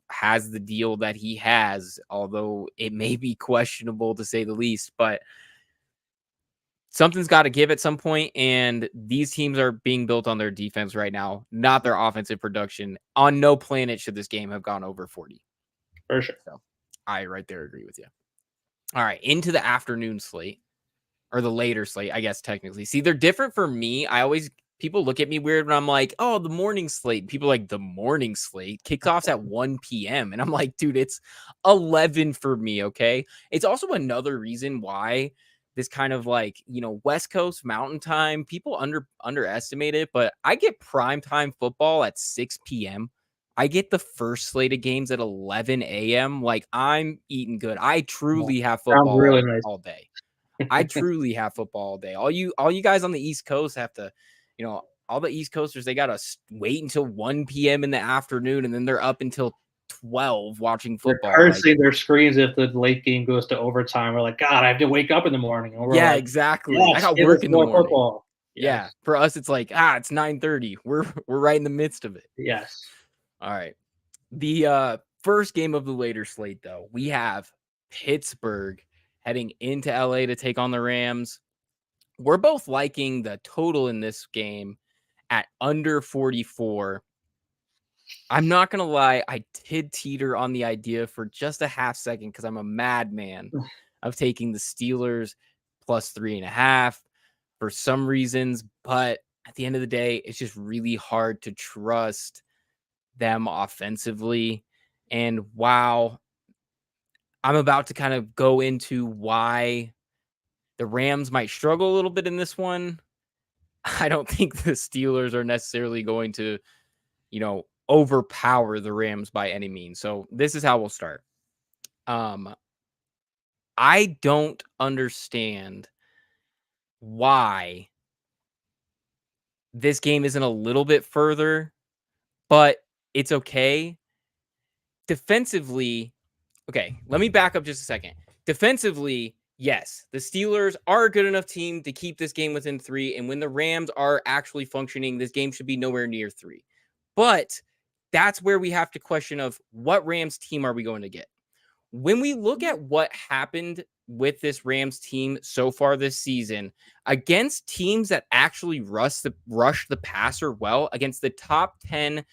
has the deal that he has, although it may be questionable to say the least, but something's got to give at some point, and these teams are being built on their defense right now, not their offensive production. On no planet should this game have gone over 40. for sure. So I right there agree with you. All right, into the afternoon slate, or the later slate, I guess technically. See, they're different for me. I always people look at me weird when I'm like, oh, the morning slate. People are like, the morning slate kickoffs at 1 p.m. And I'm like, dude, it's 11 for me. Okay. It's also another reason why this kind of like, West Coast mountain time, people underestimate it, but I get prime time football at 6 p.m. I get the first slate of games at 11 a.m. Like I'm eating good. I Yeah. truly have Sounds football really nice. all day. I truly have football all day. All you guys on the East Coast have to, all the East Coasters, they gotta wait until 1 p.m. in the afternoon, and then they're up until 12 watching They're football. Like, cursing their screens if the late game goes to overtime. We're like, God, I have to wake up in the morning. And we're yeah, like, exactly. I yes, got give us work in the more morning. football. Yeah, Yes. for us, it's like it's 9:30. We're right in the midst of it. Yes. All right. The first game of the later slate, though, we have Pittsburgh heading into LA to take on the Rams. We're both liking the total in this game at under 44. I'm not gonna lie, I did teeter on the idea for just a half second because I'm a madman of taking the Steelers plus 3.5 for some reasons, but at the end of the day, it's just really hard to trust them offensively. And wow, I'm about to kind of go into why the Rams might struggle a little bit in this one. I don't think the Steelers are necessarily going to, overpower the Rams by any means. So this is how we'll start. Um, I don't understand why this game isn't a little bit further, but it's okay. Defensively, okay, let me back up just a second. Defensively, yes, the Steelers are a good enough team to keep this game within 3, and when the Rams are actually functioning, this game should be nowhere near 3. But that's where we have to question of what Rams team are we going to get? When we look at what happened with this Rams team so far this season against teams that actually rush the passer well, against the top 10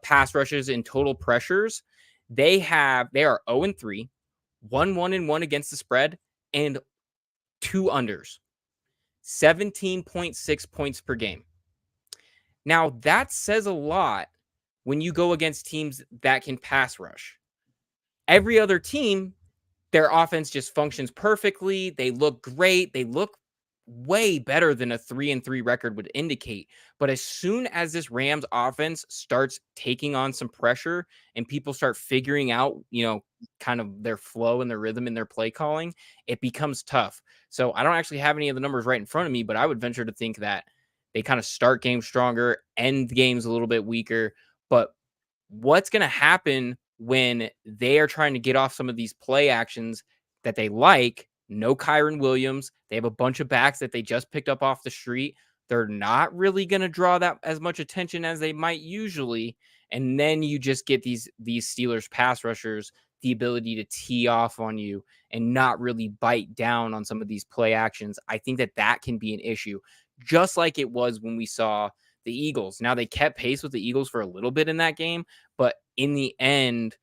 pass rushes in total pressures, they are 0-3, 1-1 against the spread, and 2 unders, 17.6 points per game. Now that says a lot when you go against teams that can pass rush. Every other team, their offense just functions perfectly. They look great. They look way better than a 3-3 record would indicate. But as soon as this Rams offense starts taking on some pressure and people start figuring out, kind of their flow and their rhythm and their play calling, it becomes tough. So I don't actually have any of the numbers right in front of me, but I would venture to think that they kind of start games stronger, end games a little bit weaker. But what's going to happen when they are trying to get off some of these play actions that they like? No Kyron Williams. They have a bunch of backs that they just picked up off the street. They're not really going to draw that as much attention as they might usually. And then you just get these Steelers pass rushers the ability to tee off on you and not really bite down on some of these play actions. I think that can be an issue, just like it was when we saw the Eagles. Now, they kept pace with the Eagles for a little bit in that game, but in the end,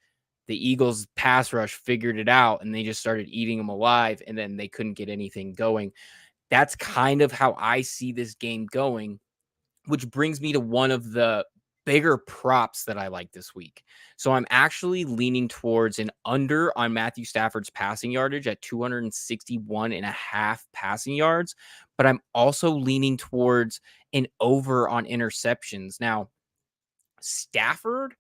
the Eagles pass rush figured it out and they just started eating them alive, and then they couldn't get anything going. That's kind of how I see this game going, which brings me to one of the bigger props that I like this week. So I'm actually leaning towards an under on Matthew Stafford's passing yardage at 261 and a half passing yards, but I'm also leaning towards an over on interceptions. Now, Stafford,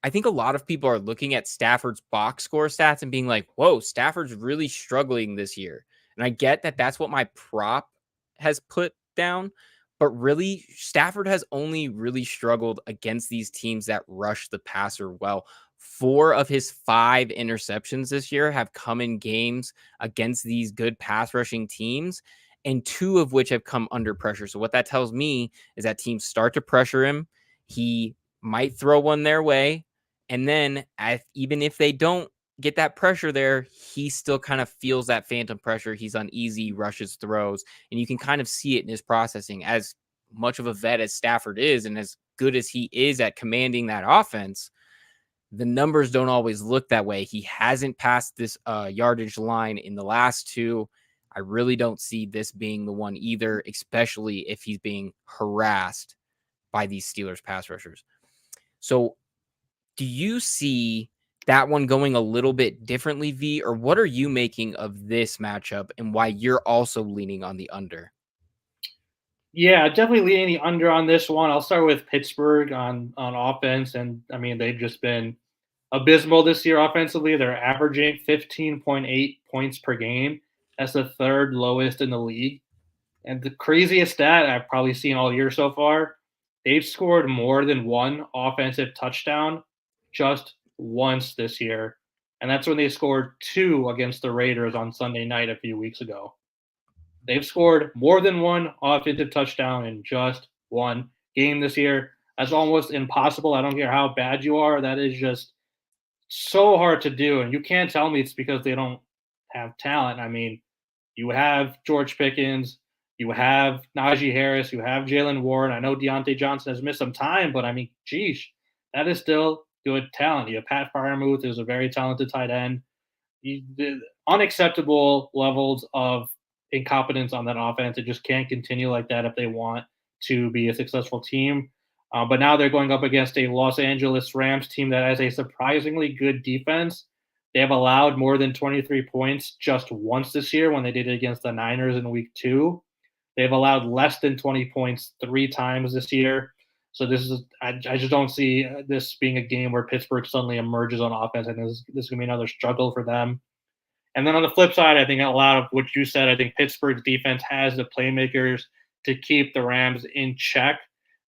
I think a lot of people are looking at Stafford's box score stats and being like, whoa, Stafford's really struggling this year. And I get that that's what my prop has put down. But really, Stafford has only really struggled against these teams that rush the passer well. 4 of his 5 interceptions this year have come in games against these good pass rushing teams, and 2 of which have come under pressure. So what that tells me is that teams start to pressure him. He might throw one their way, and then even if they don't get that pressure there, he still kind of feels that phantom pressure. He's uneasy, rushes throws, and you can kind of see it in his processing. As much of a vet as Stafford is, and as good as he is at commanding that offense, the numbers don't always look that way. He hasn't passed this yardage line in the last 2. I really don't see this being the one either, especially if he's being harassed by these Steelers pass rushers. So, do you see that one going a little bit differently, V, or what are you making of this matchup and why you're also leaning on the under? Yeah, definitely leaning the under on this one. I'll start with Pittsburgh on offense, and I mean they've just been abysmal this year offensively. They're averaging 15.8 points per game. That's the third lowest in the league. And the craziest stat I've probably seen all year so far, they've scored more than one offensive touchdown just once this year. And that's when they scored two against the Raiders on Sunday night a few weeks ago. They've scored more than one offensive touchdown in just one game this year. That's almost impossible. I don't care how bad you are. That is just so hard to do. And you can't tell me it's because they don't have talent. I mean, you have George Pickens, you have Najee Harris, you have Jalen Warren. I know Deontay Johnson has missed some time, but I mean, geez, that is still good talent. You have Pat Fryermuth, who's a very talented tight end. The unacceptable levels of incompetence on that offense. It just can't continue like that if they want to be a successful team. But now they're going up against a Los Angeles Rams team that has a surprisingly good defense. They have allowed more than 23 points just once this year when they did it against the Niners in week 2. They've allowed less than 20 points 3 times this year. So I just don't see this being a game where Pittsburgh suddenly emerges on offense, and this is going to be another struggle for them. And then on the flip side, I think a lot of what you said, I think Pittsburgh's defense has the playmakers to keep the Rams in check.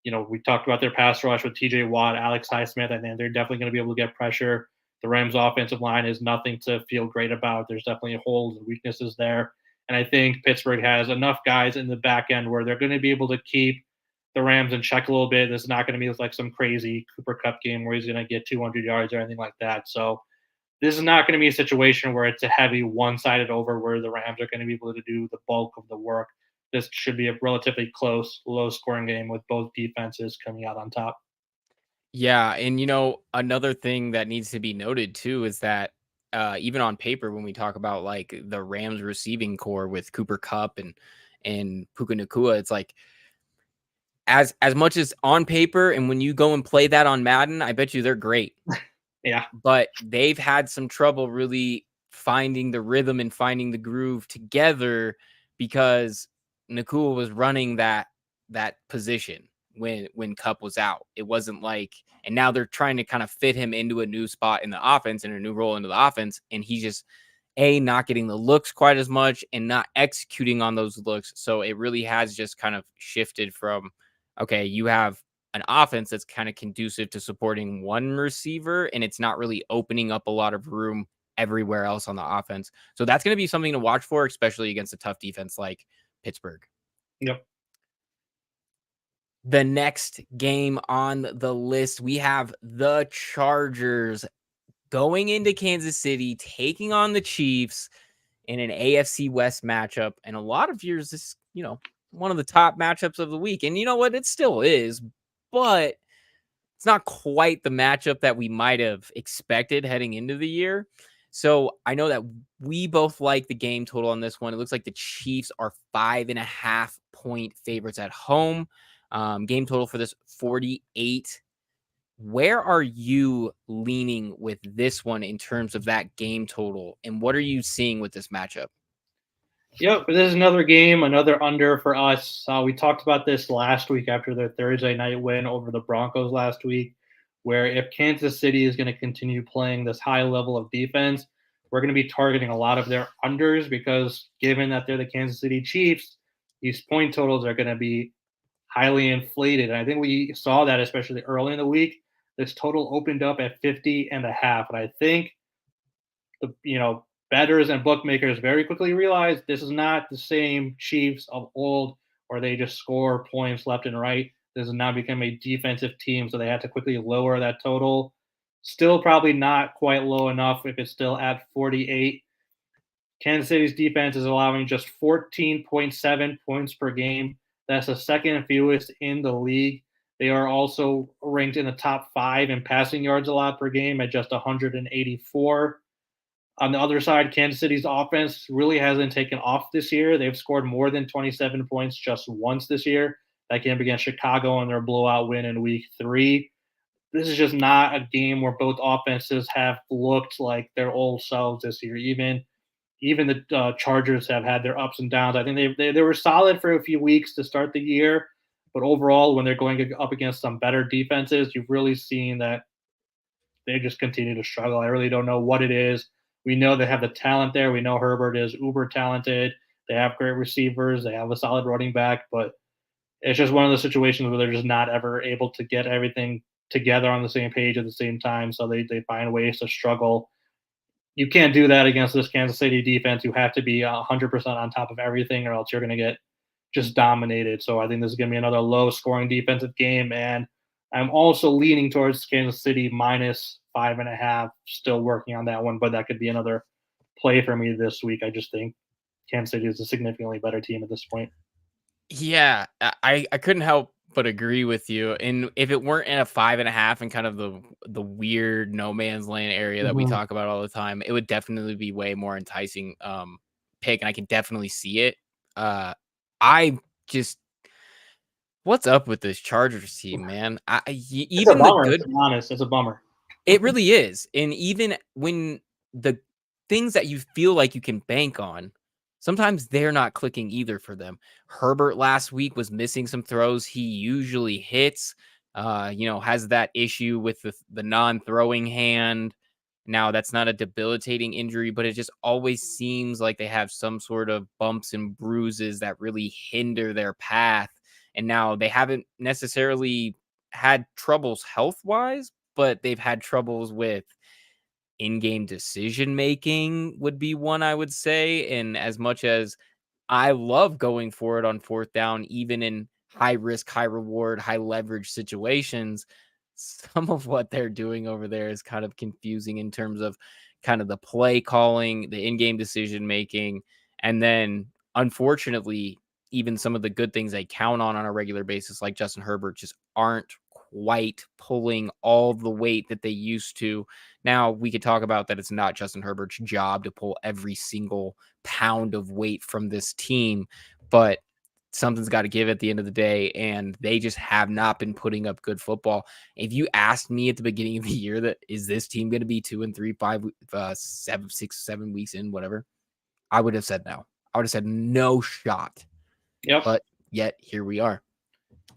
You know, we talked about their pass rush with TJ Watt, Alex Highsmith, and they're definitely going to be able to get pressure. The Rams' offensive line is nothing to feel great about. There's definitely holes and weaknesses there. And I think Pittsburgh has enough guys in the back end where they're going to be able to keep the Rams in check a little bit. This is not going to be like some crazy Cooper Kupp game where he's going to get 200 yards or anything like that. So this is not going to be a situation where it's a heavy one-sided over where the Rams are going to be able to do the bulk of the work. This should be a relatively close, low-scoring game with both defenses coming out on top. Yeah, and another thing that needs to be noted too is that even on paper, when we talk about like the Rams receiving core with Cooper Cup and Puka Nakua, it's like as much as on paper, and when you go and play that on Madden, I bet you they're great. Yeah. But they've had some trouble really finding the rhythm and finding the groove together because Nakua was running that position when Cup was out. It wasn't like, and now they're trying to kind of fit him into a new spot in the offense and a new role into the offense, and he's just not getting the looks quite as much and not executing on those looks. So it really has just kind of shifted from, okay, you have an offense that's kind of conducive to supporting one receiver, and it's not really opening up a lot of room everywhere else on the offense. So that's going to be something to watch for, especially against a tough defense like Pittsburgh. Yep. The next game on the list, we have the Chargers going into Kansas City, taking on the Chiefs in an AFC West matchup. And a lot of years, this, one of the top matchups of the week. And you know what? It still is, but it's not quite the matchup that we might have expected heading into the year. So I know that we both like the game total on this one. It looks like the Chiefs are 5.5-point favorites at home. Game total for this 48. Where are you leaning with this one in terms of that game total? And what are you seeing with this matchup? Yep, this is another game, another under for us. We talked about this last week after their Thursday night win over the Broncos last week, where if Kansas City is going to continue playing this high level of defense, we're going to be targeting a lot of their unders because given that they're the Kansas City Chiefs, these point totals are going to be highly inflated. And I think we saw that especially early in the week. This total opened up at 50.5. And I think the bettors and bookmakers very quickly realized this is not the same Chiefs of old where they just score points left and right. This has now become a defensive team, so they had to quickly lower that total. Still probably not quite low enough if it's still at 48. Kansas City's defense is allowing just 14.7 points per game. That's the second fewest in the league. They are also ranked in the top 5 in passing yards allowed per game at just 184. On the other side, Kansas City's offense really hasn't taken off this year. They've scored more than 27 points just once this year. That game against Chicago in their blowout win in week 3. This is just not a game where both offenses have looked like their old selves this year. Even the Chargers have had their ups and downs. I think they were solid for a few weeks to start the year, but overall, when they're going up against some better defenses, you've really seen that they just continue to struggle. I really don't know what it is. We know they have the talent there. We know Herbert is uber talented. They have great receivers. They have a solid running back, but it's just one of those situations where they're just not ever able to get everything together on the same page at the same time. So they find ways to struggle. You can't do that against this Kansas City defense. You have to be 100% on top of everything, or else you're going to get just dominated. So I think this is going to be another low-scoring defensive game, and I'm also leaning towards Kansas City minus 5.5. Still working on that one, but that could be another play for me this week. I just think Kansas City is a significantly better team at this point. Yeah, I couldn't help but agree with you. And if it weren't in a 5.5 and kind of the weird no man's land area that we Mhm. talk about all the time, it would definitely be way more enticing pick, and I can definitely see it. I just what's up with this Chargers team, man? It's a Even the bummer, to good be honest. It's a bummer. it really is. And even when the things that you feel like you can bank on, sometimes they're not clicking either for them. Herbert last week was missing some throws he usually hits. Has that issue with the non-throwing hand. Now that's not a debilitating injury, but it just always seems like they have some sort of bumps and bruises that really hinder their path. And now they haven't necessarily had troubles health-wise, but they've had troubles with in-game decision making would be one I would say. And as much as I love going for it on fourth down, even in high risk, high reward, high leverage situations, some of what they're doing over there is kind of confusing in terms of kind of the play calling, the in-game decision making, and then unfortunately, even some of the good things they count on a regular basis, like Justin Herbert, just aren't quite pulling all the weight that they used to. Now, we could talk about that it's not Justin Herbert's job to pull every single pound of weight from this team, but something's got to give at the end of the day, and they just have not been putting up good football. If you asked me at the beginning of the year that is this team going to be 2-3, 7, 6, 7 weeks in, whatever, I would have said no. I would have said no shot. Yep. But yet here we are.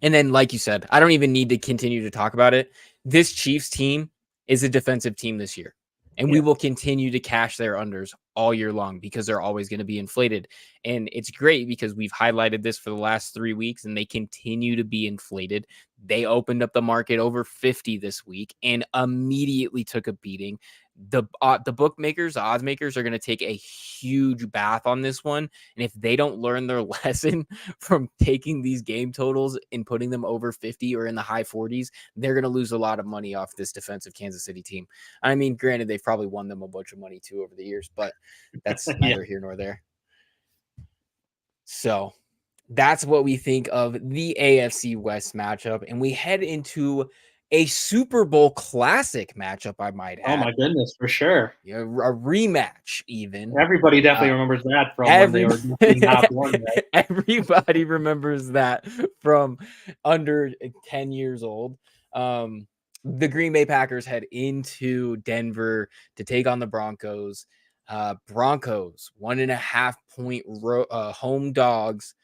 And then, like you said, I don't even need to continue to talk about it. This Chiefs team is a defensive team this year, and we Yeah. will continue to cash their unders all year long because they're always going to be inflated. And it's great because we've highlighted this for the last 3 weeks, and they continue to be inflated. They opened up the market over 50 this week and immediately took a beating. The bookmakers, the odds makers, are going to take a huge bath on this one, and if they don't learn their lesson from taking these game totals and putting them over 50 or in the high 40s, they're going to lose a lot of money off this defensive Kansas City team. I mean, granted, they've probably won them a bunch of money too over the years, but that's Yeah. neither here nor there. So that's what we think of the AFC West matchup. And we head into a Super Bowl classic matchup, I might Oh add. my goodness, for sure. A rematch, even. Everybody definitely Uh, remembers that from when they Every were definitely not born yet. everybody remembers that from under 10 years old. The Green Bay Packers head into Denver to take on the Broncos. Broncos 1.5 point home dogs.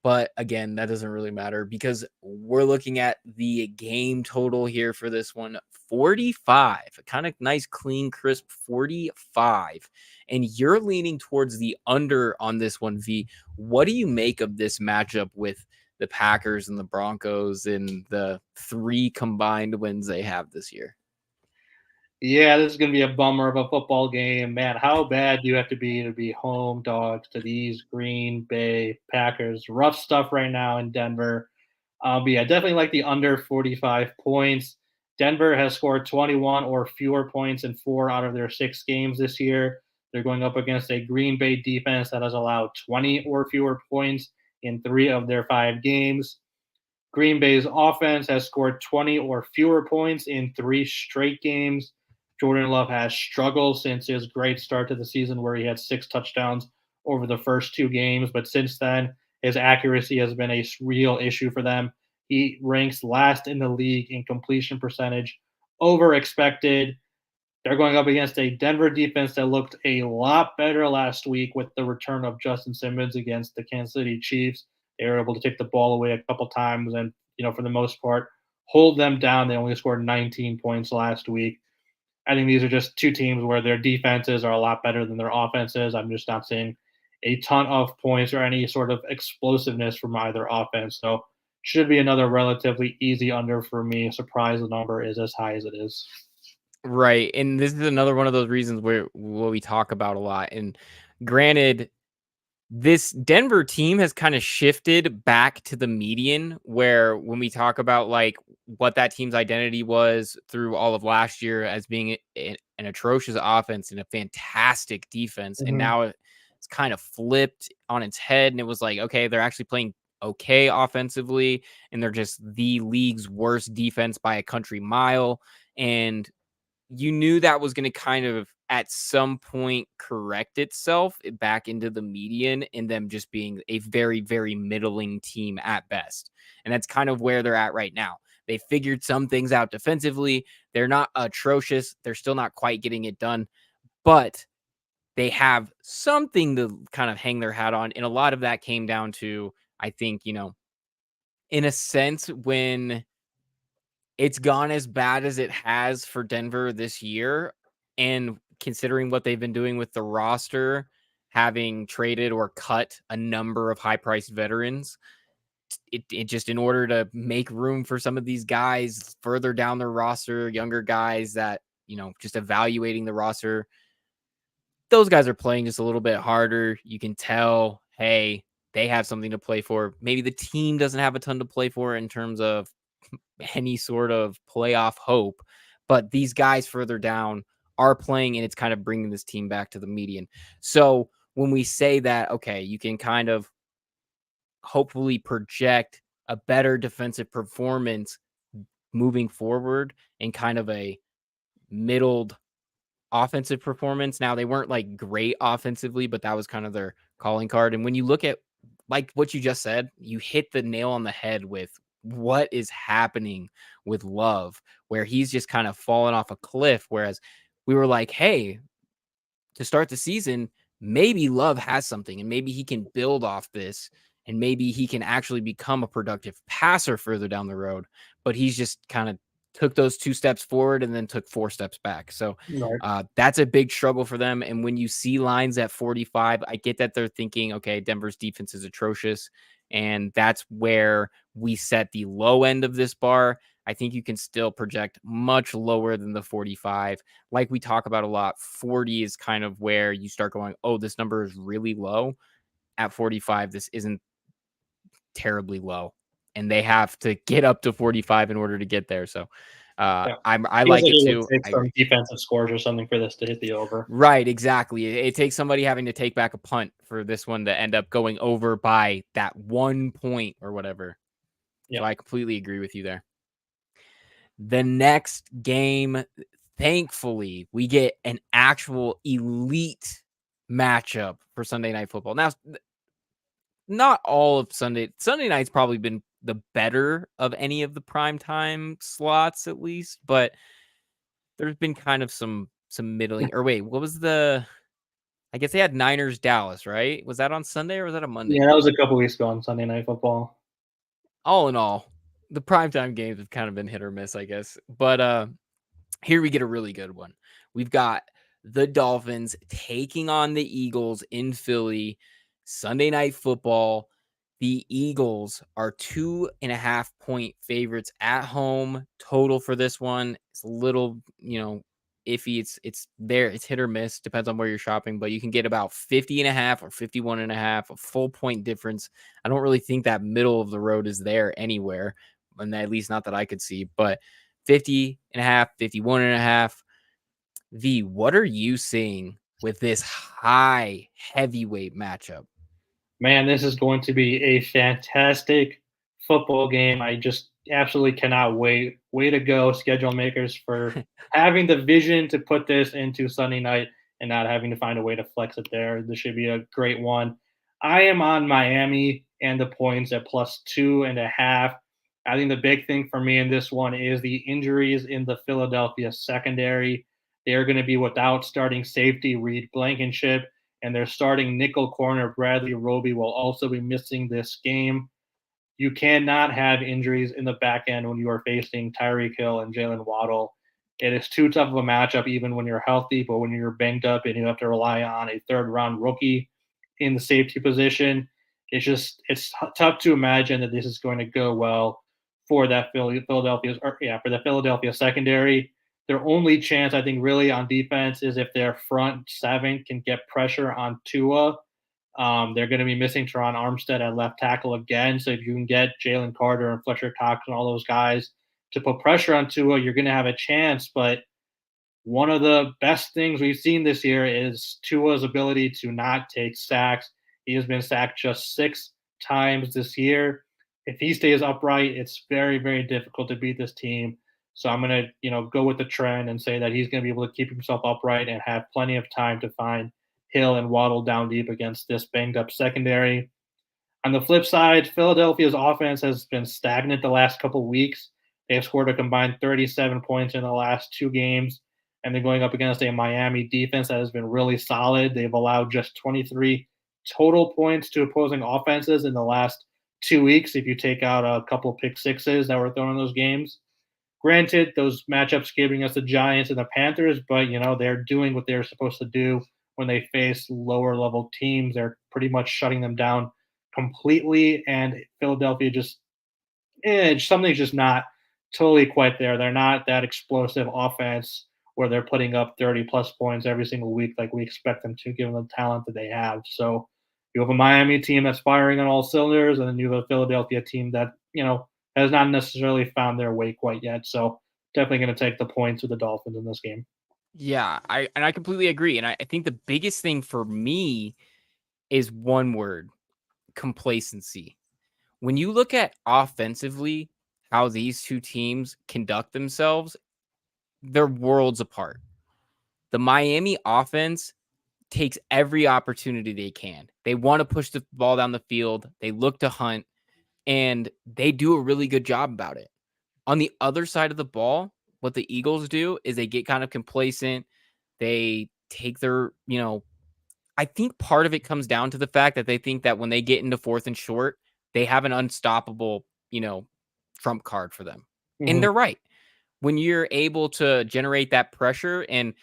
But again, that doesn't really matter because we're looking at the game total here for this one 45, a kind of nice, clean, crisp 45. And you're leaning towards the under on this one, V. What do you make of this matchup with the Packers and the Broncos and the 3 combined wins they have this year? Yeah, this is gonna be a bummer of a football game. Man, how bad do you have to be home dogs to these Green Bay Packers? Rough stuff right now in Denver. But yeah, definitely like the under 45 points. Denver has scored 21 or fewer points in 4 out of their 6 games this year. They're going up against a Green Bay defense that has allowed 20 or fewer points in 3 of their 5 games. Green Bay's offense has scored 20 or fewer points in 3 straight games. Jordan Love has struggled since his great start to the season where he had 6 touchdowns over the first 2 games. But since then, his accuracy has been a real issue for them. He ranks last in the league in completion percentage over expected. They're going up against a Denver defense that looked a lot better last week with the return of Justin Simmons against the Kansas City Chiefs. They were able to take the ball away a couple times and, for the most part, hold them down. They only scored 19 points last week. I think these are just two teams where their defenses are a lot better than their offenses. I'm just not seeing a ton of points or any sort of explosiveness from either offense. So should be another relatively easy under for me. Surprise the number is as high as it is. Right. And this is another one of those reasons where what we talk about a lot. And granted, this Denver team has kind of shifted back to the median where when we talk about like what that team's identity was through all of last year as being an atrocious offense and a fantastic defense. And Mm-hmm. now it's kind of flipped on its head. And it was like, okay, they're actually playing okay offensively and they're just the league's worst defense by a country mile. And you knew that was going to kind of at some point correct itself back into the median and them just being a very, very middling team at best. And that's kind of where they're at right now. They figured some things out defensively. They're not atrocious. They're still not quite getting it done, but they have something to kind of hang their hat on. And a lot of that came down to, I think, in a sense, when it's gone as bad as it has for Denver this year, and considering what they've been doing with the roster, having traded or cut a number of high-priced veterans, it just in order to make room for some of these guys further down the roster, younger guys that, just evaluating the roster, those guys are playing just a little bit harder. You can tell, hey, they have something to play for. Maybe the team doesn't have a ton to play for in terms of any sort of playoff hope, but these guys further down are playing and it's kind of bringing this team back to the median. So when we say that, okay, you can kind of hopefully project a better defensive performance moving forward and kind of a middled offensive performance. Now they weren't like great offensively, but that was kind of their calling card. And when you look at like what you just said, you hit the nail on the head with what is happening with Love, where he's just kind of fallen off a cliff. Whereas we were like, hey, to start the season, maybe Love has something and maybe he can build off this and maybe he can actually become a productive passer further down the road. But he's just kind of took those 2 steps forward and then took 4 steps back. So Right. that's a big struggle for them. And when you see lines at 45, I get that they're thinking, okay, Denver's defense is atrocious. And that's where we set the low end of this bar. I think you can still project much lower than the 45. Like we talk about a lot, 40 is kind of where you start going, oh, this number is really low. At 45, this isn't terribly low. And they have to get up to 45 in order to get there. So Yeah. I Feels like like it it would too. take I some agree. defensive scores or something for this to hit the over. Right, exactly. It takes somebody having to take back a punt for this one to end up going over by that 1 point or whatever. So Yeah. I completely agree with you there. The next game, thankfully, we get an actual elite matchup for Sunday Night Football. Now, not all of Sunday night's probably been the better of any of the primetime slots, at least, but there's been kind of some middling. Or wait, what was the? I guess they had Niners Dallas, right? Was that on Sunday or was that a Monday Yeah, that was game? a couple weeks ago on Sunday Night Football. All in all, the primetime games have kind of been hit or miss, I guess. But here we get a really good one. We've got the Dolphins taking on the Eagles in Philly, Sunday Night Football. The Eagles are 2.5-point favorites at home. Total for this one, it's a little, iffy. It's there. It's hit or miss. Depends on where you're shopping, but you can get about 50.5 or 51.5, a full point difference. I don't really think that middle of the road is there anywhere, and at least not that I could see, but 50.5, 51.5. V, what are you seeing with this high heavyweight matchup? Man, this is going to be a fantastic football game. I just absolutely cannot wait. Way to go, schedule makers, for having the vision to put this into Sunday night and not having to find a way to flex it there. This should be a great one. I am on Miami and the points at +2.5. I think the big thing for me in this one is the injuries in the Philadelphia secondary. They are going to be without starting safety Reed Blankenship, and their starting nickel corner Bradley Roby will also be missing this game. You cannot have injuries in the back end when you are facing Tyreek Hill and Jalen Waddle. It is too tough of a matchup, even when you're healthy, but when you're banged up and you have to rely on a third round rookie in the safety position, it's tough to imagine that this is going to go well for that for the Philadelphia secondary. Their only chance, I think, really on defense is if their front seven can get pressure on Tua. They're going to be missing Teron Armstead at left tackle again. So if you can get Jalen Carter and Fletcher Cox and all those guys to put pressure on Tua, you're going to have a chance. But one of the best things we've seen this year is Tua's ability to not take sacks. He has been sacked just 6 times this year. If he stays upright, it's very, very difficult to beat this team. So I'm going to, go with the trend and say that he's going to be able to keep himself upright and have plenty of time to find Hill and Waddle down deep against this banged up secondary. On the flip side, Philadelphia's offense has been stagnant the last couple of weeks. They've scored a combined 37 points in the last 2 games, and they're going up against a Miami defense that has been really solid. They've allowed just 23 total points to opposing offenses in the last 2 weeks, if you take out a couple of pick sixes that were thrown in those games. Granted, those matchups giving us the Giants and the Panthers, but they're doing what they're supposed to do when they face lower level teams. They're pretty much shutting them down completely, and Philadelphia something's just not totally quite there. They're not that explosive offense where they're putting up 30 plus points every single week like we expect them to, given the talent that they have. So you have a Miami team that's firing on all cylinders, and then you have a Philadelphia team that has not necessarily found their way quite yet. So definitely going to take the points with the Dolphins in this game. Yeah, I completely agree. And I think the biggest thing for me is one word: complacency. When you look at offensively how these two teams conduct themselves, they're worlds apart. The Miami offense takes every opportunity they can. They want to push the ball down the field. They look to hunt, and they do a really good job about it. On the other side of the ball, what the Eagles do is they get kind of complacent. They take their, I think part of it comes down to the fact that they think that when they get into fourth and short, they have an unstoppable, trump card for them. And Mm-hmm. they're right. When you're able to generate that pressure and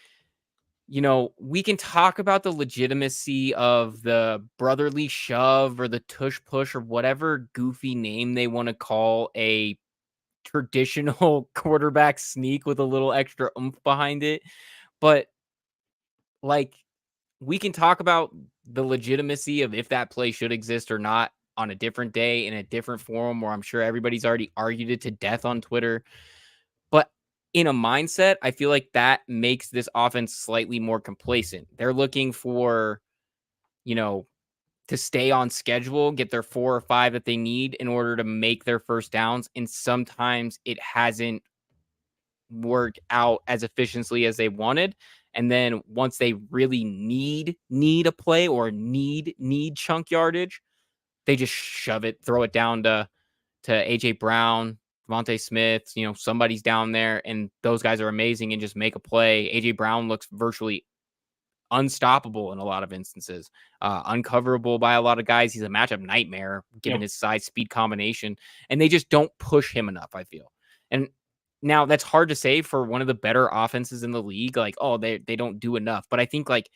we can talk about the legitimacy of the brotherly shove or the tush push or whatever goofy name they want to call a traditional quarterback sneak with a little extra oomph behind it. But like, we can talk about the legitimacy of if that play should exist or not on a different day in a different forum where I'm sure everybody's already argued it to death on Twitter. But in a mindset, I feel like that makes this offense slightly more complacent. They're looking for, you know, to stay on schedule, get their 4 or 5 that they need in order to make their first downs. And sometimes it hasn't worked out as efficiently as they wanted. And then once they really need a play or need chunk yardage, they just shove it, throw it down to AJ Brown, Devontae Smith, somebody's down there, and those guys are amazing and just make a play. AJ Brown looks virtually unstoppable in a lot of instances, uncoverable by a lot of guys. He's a matchup nightmare given Yep. his size speed combination, and they just don't push him enough, I feel. And now that's hard to say for one of the better offenses in the league. Like, oh, they don't do enough. But I think like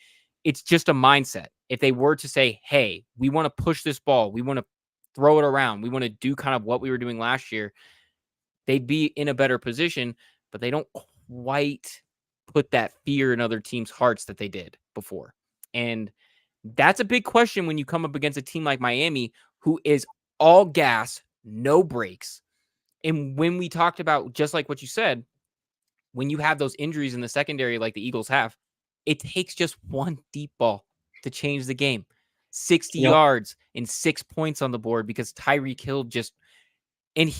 it's just a mindset. If they were to say, hey, we want to push this ball, we want to throw it around, we want to do kind of what we were doing last year, they'd be in a better position, but they don't quite put that fear in other teams' hearts that they did before. And that's a big question when you come up against a team like Miami, who is all gas, no brakes. And when we talked about, just like what you said, when you have those injuries in the secondary like the Eagles have, it takes just one deep ball to change the game. 60 Yep. yards and 6 points on the board because Tyreek Hill just, and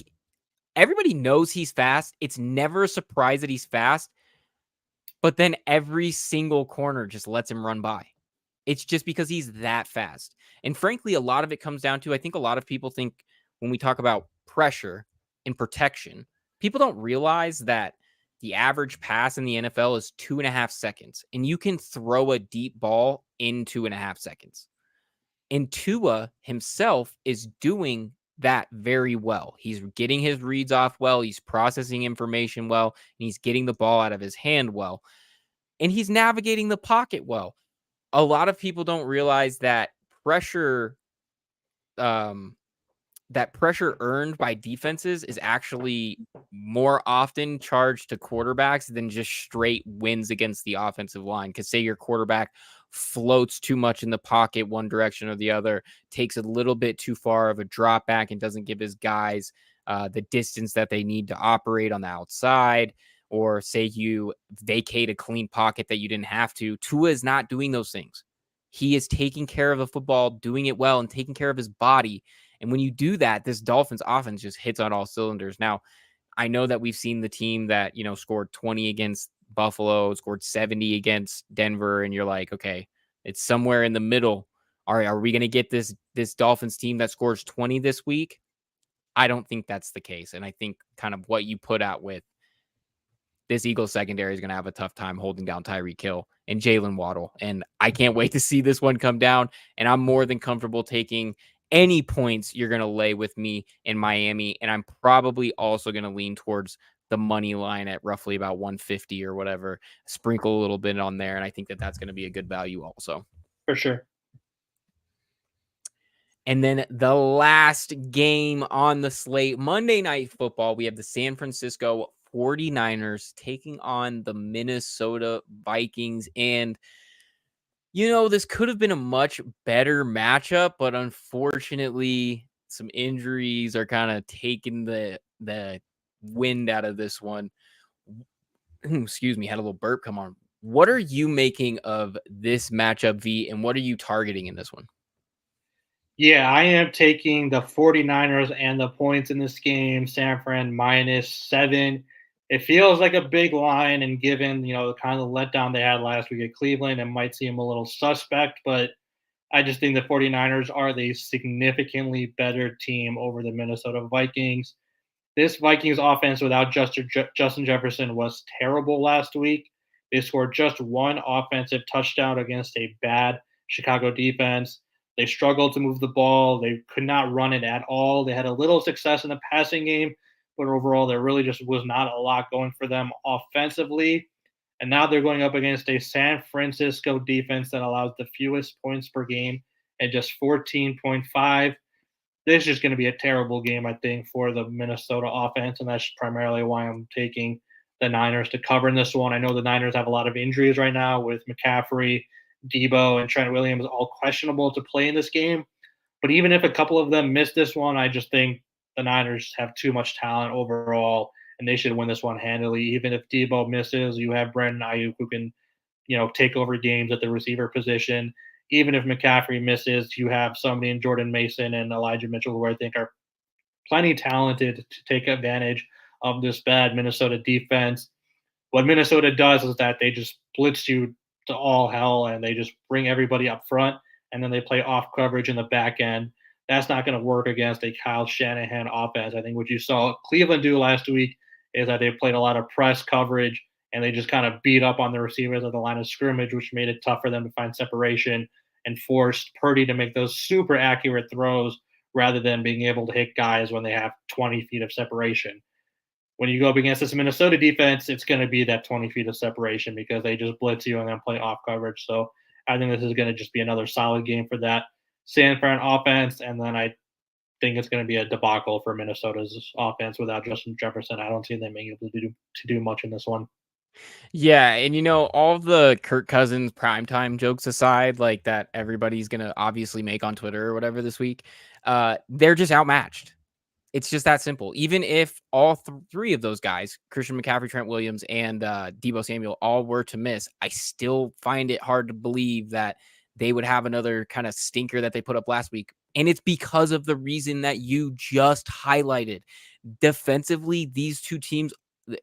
everybody knows he's fast. It's never a surprise that he's fast, but then every single corner just lets him run by. It's just because he's that fast. And frankly, a lot of it comes down to, I think a lot of people think when we talk about pressure and protection, people don't realize that the average pass in the NFL is 2.5 seconds, and you can throw a deep ball in 2.5 seconds. And Tua himself is doing that very well. He's getting his reads off well, he's processing information well, and he's getting the ball out of his hand well, and he's navigating the pocket well. A lot of people don't realize that pressure um that pressure earned by defenses is actually more often charged to quarterbacks than just straight wins against the offensive line. Because say your quarterback floats too much in the pocket one direction or the other, takes a little bit too far of a drop back and doesn't give his guys the distance that they need to operate on the outside, or say you vacate a clean pocket that you didn't have to. Tua is not doing those things. He is taking care of the football, doing it well, and taking care of his body. And when you do that, this Dolphins offense just hits on all cylinders. Now, I know that we've seen the team that, scored 20 against Buffalo, scored 70 against Denver, and you're like, okay, it's somewhere in the middle. All right, are we going to get this Dolphins team that scores 20 this week? I don't think that's the case. And I think kind of what you put out with this Eagles secondary is going to have a tough time holding down Tyreek Hill and Jalen Waddle. And I can't wait to see this one come down. And I'm more than comfortable taking any points you're going to lay with me in Miami. And I'm probably also going to lean towards the money line at roughly about 150 or whatever, sprinkle a little bit on there. And I think that that's going to be a good value also. For sure. And then the last game on the slate, Monday Night Football, we have the San Francisco 49ers taking on the Minnesota Vikings. And, this could have been a much better matchup, but unfortunately, some injuries are kind of taking the wind out of this one. Excuse me, had a little burp come on. What are you making of this matchup, V, and what are you targeting in this one? Yeah, I am taking the 49ers and the points in this game. San Fran -7. It feels like a big line, and given, the kind of letdown they had last week at Cleveland, it might seem a little suspect, but I just think the 49ers are the significantly better team over the Minnesota Vikings. This Vikings offense without Justin Jefferson was terrible last week. They scored just one offensive touchdown against a bad Chicago defense. They struggled to move the ball. They could not run it at all. They had a little success in the passing game, but overall, there really just was not a lot going for them offensively. And now they're going up against a San Francisco defense that allows the fewest points per game at just 14.5. This is just going to be a terrible game, I think, for the Minnesota offense, and that's primarily why I'm taking the Niners to cover in this one. I know the Niners have a lot of injuries right now with McCaffrey, Debo, and Trent Williams all questionable to play in this game. But even if a couple of them miss this one, I just think the Niners have too much talent overall, and they should win this one handily. Even if Debo misses, you have Brandon Ayuk who can, take over games at the receiver position. Even if McCaffrey misses, you have somebody in Jordan Mason and Elijah Mitchell who I think are plenty talented to take advantage of this bad Minnesota defense. What Minnesota does is that they just blitz you to all hell and they just bring everybody up front, and then they play off coverage in the back end. That's not going to work against a Kyle Shanahan offense. I think what you saw Cleveland do last week is that they played a lot of press coverage and they just kind of beat up on the receivers at the line of scrimmage, which made it tough for them to find separation and forced Purdy to make those super accurate throws rather than being able to hit guys when they have 20 feet of separation. When you go up against this Minnesota defense, it's going to be that 20 feet of separation because they just blitz you and then play off coverage. So I think this is going to just be another solid game for that San Fran offense. And then I think it's going to be a debacle for Minnesota's offense without Justin Jefferson. I don't see them being able to do much in this one. Yeah, and all the Kirk Cousins primetime jokes aside, like that everybody's gonna obviously make on Twitter or whatever this week, they're just outmatched. It's just that simple. Even if all three of those guys, Christian McCaffrey, Trent Williams, and Debo Samuel, all were to miss, I still find it hard to believe that they would have another kind of stinker that they put up last week. And it's because of the reason that you just highlighted. Defensively, these two teams,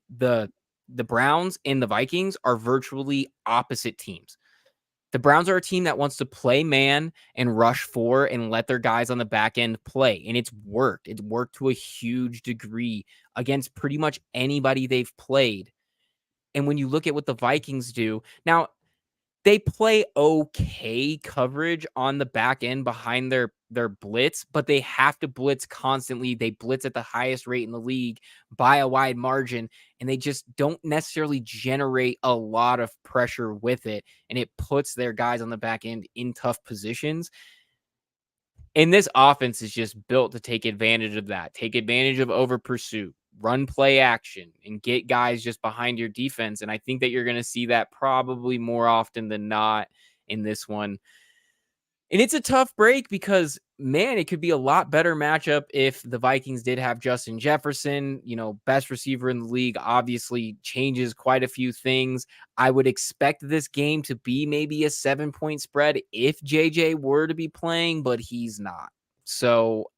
the Browns and the Vikings, are virtually opposite teams. The Browns are a team that wants to play man and rush for and let their guys on the back end play. And it's worked. It's worked to a huge degree against pretty much anybody they've played. And when you look at what the Vikings do, now they play okay coverage on the back end behind their blitz, but they have to blitz constantly. They blitz at the highest rate in the league by a wide margin, and they just don't necessarily generate a lot of pressure with it, and it puts their guys on the back end in tough positions. And this offense is just built to take advantage of that, take advantage of over pursuit, run play action, and get guys just behind your defense. And I think that you're going to see that probably more often than not in this one. And it's a tough break because, man, it could be a lot better matchup if the Vikings did have Justin Jefferson, best receiver in the league, obviously changes quite a few things. I would expect this game to be maybe a 7-point spread if JJ were to be playing, but he's not. So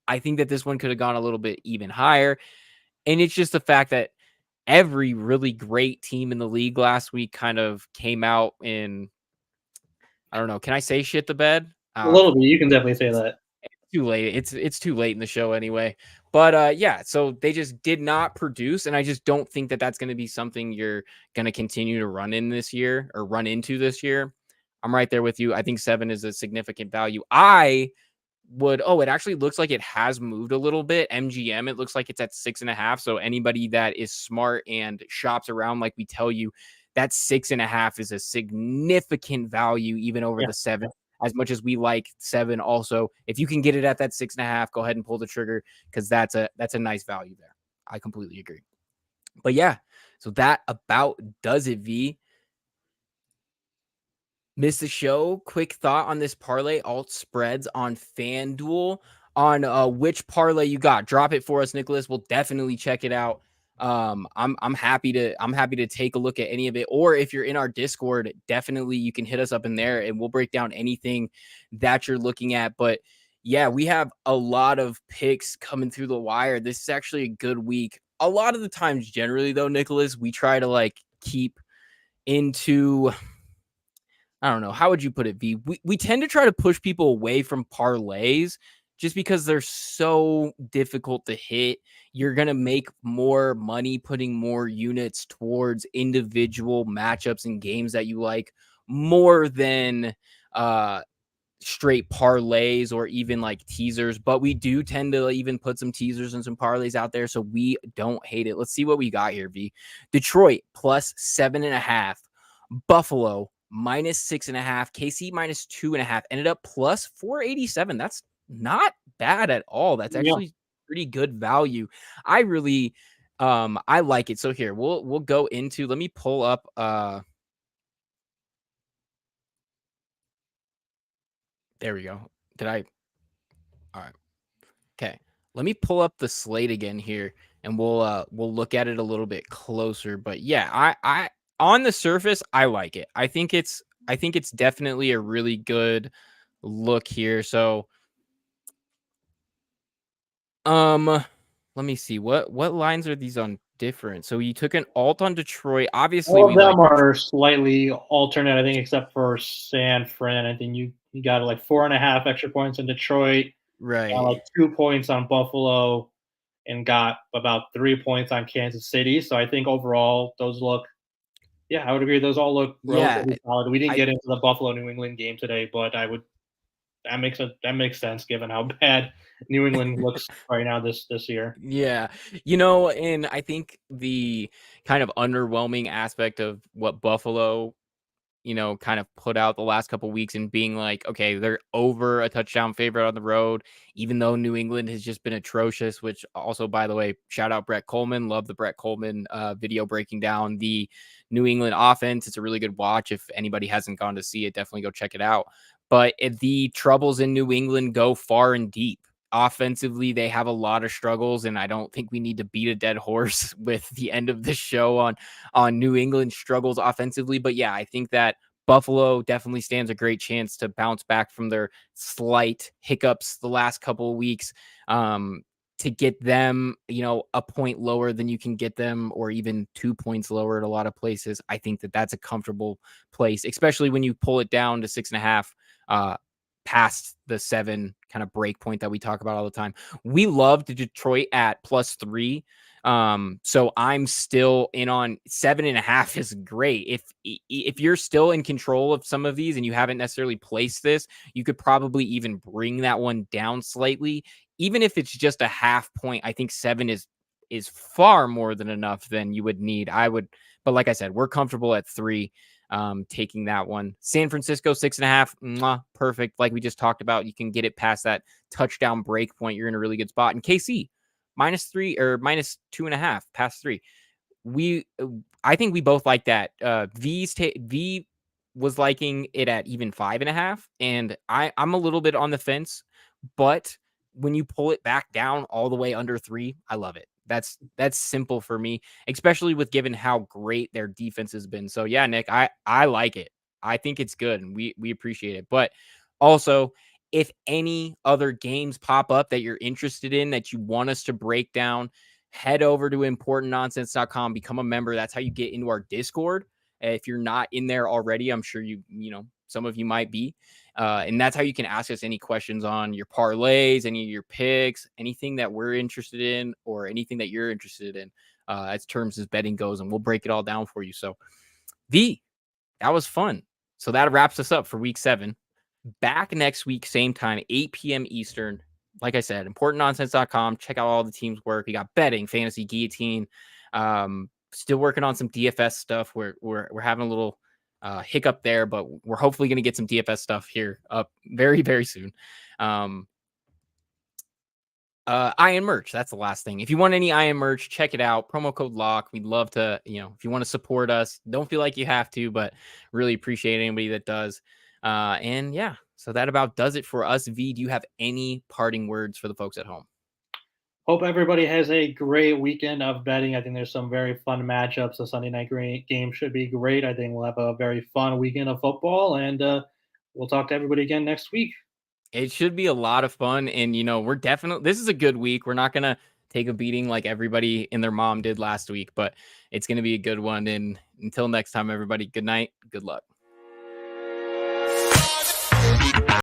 I think that this one could have gone a little bit even higher. And it's just the fact that every really great team in the league last week kind of came out in, I don't know. Can I say shit the bed? A little bit. You can definitely say that. It's too late. It's too late in the show anyway. But yeah, so they just did not produce, and I just don't think that that's going to be something you're going to continue to run into this year. I'm right there with you. I think 7 is a significant value. It actually looks like it has moved a little bit. MGM, it looks like it's at 6.5. So anybody that is smart and shops around, like we tell you, that 6.5 is a significant value, even over the 7. As much as we like 7, also, if you can get it at that 6.5, go ahead and pull the trigger, because that's a nice value there. I completely agree. But yeah, so that about does it, V. Miss the show. Quick thought on this parlay, alt spreads on FanDuel, on which parlay you got. Drop it for us, Nicholas. We'll definitely check it out. I'm happy to take a look at any of it. Or if you're in our Discord, definitely you can hit us up in there and we'll break down anything that you're looking at. But yeah, we have a lot of picks coming through the wire. This is actually a good week. A lot of the times, generally though, Nicholas, we try to keep into, I don't know. How would you put it, V? We tend to try to push people away from parlays just because they're so difficult to hit. You're going to make more money putting more units towards individual matchups and games that you like more than straight parlays or even teasers. But we do tend to even put some teasers and some parlays out there, so we don't hate it. Let's see what we got here, V. Detroit plus 7.5. Buffalo minus 6.5, KC minus 2.5, ended up plus 487. That's not bad at all. That's actually pretty good value. I really I like it. So here we'll go into, let me pull up there we go. All right. Okay. Let me pull up the slate again here and we'll look at it a little bit closer. But yeah, I on the surface, I like it. I think it's definitely a really good look here. So let me see. What lines are these on different? So you took an alt on Detroit. Obviously, all of them are slightly alternate, I think, except for San Fran. I think you got 4.5 extra points in Detroit, right? 2 points on Buffalo, and got about 3 points on Kansas City. So I think overall those look, I would agree. Those all look relatively solid. We didn't get into the Buffalo New England game today, but that makes sense given how bad New England looks right now this year. Yeah. And I think the kind of underwhelming aspect of what Buffalo, kind of put out the last couple weeks and being okay, they're over a touchdown favorite on the road, even though New England has just been atrocious, which also, by the way, shout out Brett Coleman. Love the Brett Coleman video breaking down the New England offense. It's a really good watch. If anybody hasn't gone to see it, definitely go check it out. But the troubles in New England go far and deep. Offensively, they have a lot of struggles, and I don't think we need to beat a dead horse with the end of the show on New England struggles offensively. But yeah, I think that Buffalo definitely stands a great chance to bounce back from their slight hiccups the last couple of weeks. To get them, a point lower than you can get them, or even 2 points lower at a lot of places. I think that that's a comfortable place, especially when you pull it down to 6.5, past the 7 kind of break point that we talk about all the time. We loved Detroit at +3. So I'm still in on 7.5 is great. If you're still in control of some of these and you haven't necessarily placed this, you could probably even bring that one down slightly. Even if it's just a half point, I think 7 is far more than enough than you would need. But like I said, we're comfortable at 3, taking that one. San Francisco 6.5, perfect. Like we just talked about, you can get it past that touchdown break point. You're in a really good spot. And KC -3 or -2.5 past 3. I think we both like that. V was liking it at even 5.5, and I'm a little bit on the fence, but when you pull it back down all the way under 3, I love it. That's simple for me, especially with given how great their defense has been. So yeah, Nick, I like it. I think it's good, and we appreciate it. But also, if any other games pop up that you're interested in that you want us to break down, head over to importantnonsense.com, become a member. That's how you get into our Discord. If you're not in there already, I'm sure some of you might be. And that's how you can ask us any questions on your parlays, any of your picks, anything that we're interested in, or anything that you're interested in, as terms as betting goes, and we'll break it all down for you. So, that was fun. So that wraps us up for week 7. Back next week, same time, 8 p.m. Eastern. Like I said, importantnonsense.com. Check out all the teams' work. We got betting, fantasy, guillotine. Still working on some DFS stuff. We're having a little hiccup there, but we're hopefully going to get some DFS stuff here up very, very soon. Iron merch. That's the last thing. If you want any Iron merch, check it out. Promo code LOCK. We'd love to, if you want to support us, don't feel like you have to, but really appreciate anybody that does. And yeah, so that about does it for us. V, do you have any parting words for the folks at home? Hope everybody has a great weekend of betting. I think there's some very fun matchups. The Sunday night game should be great. I think we'll have a very fun weekend of football, and we'll talk to everybody again next week. It should be a lot of fun. And, this is a good week. We're not going to take a beating like everybody and their mom did last week, but it's going to be a good one. And until next time, everybody, good night. Good luck.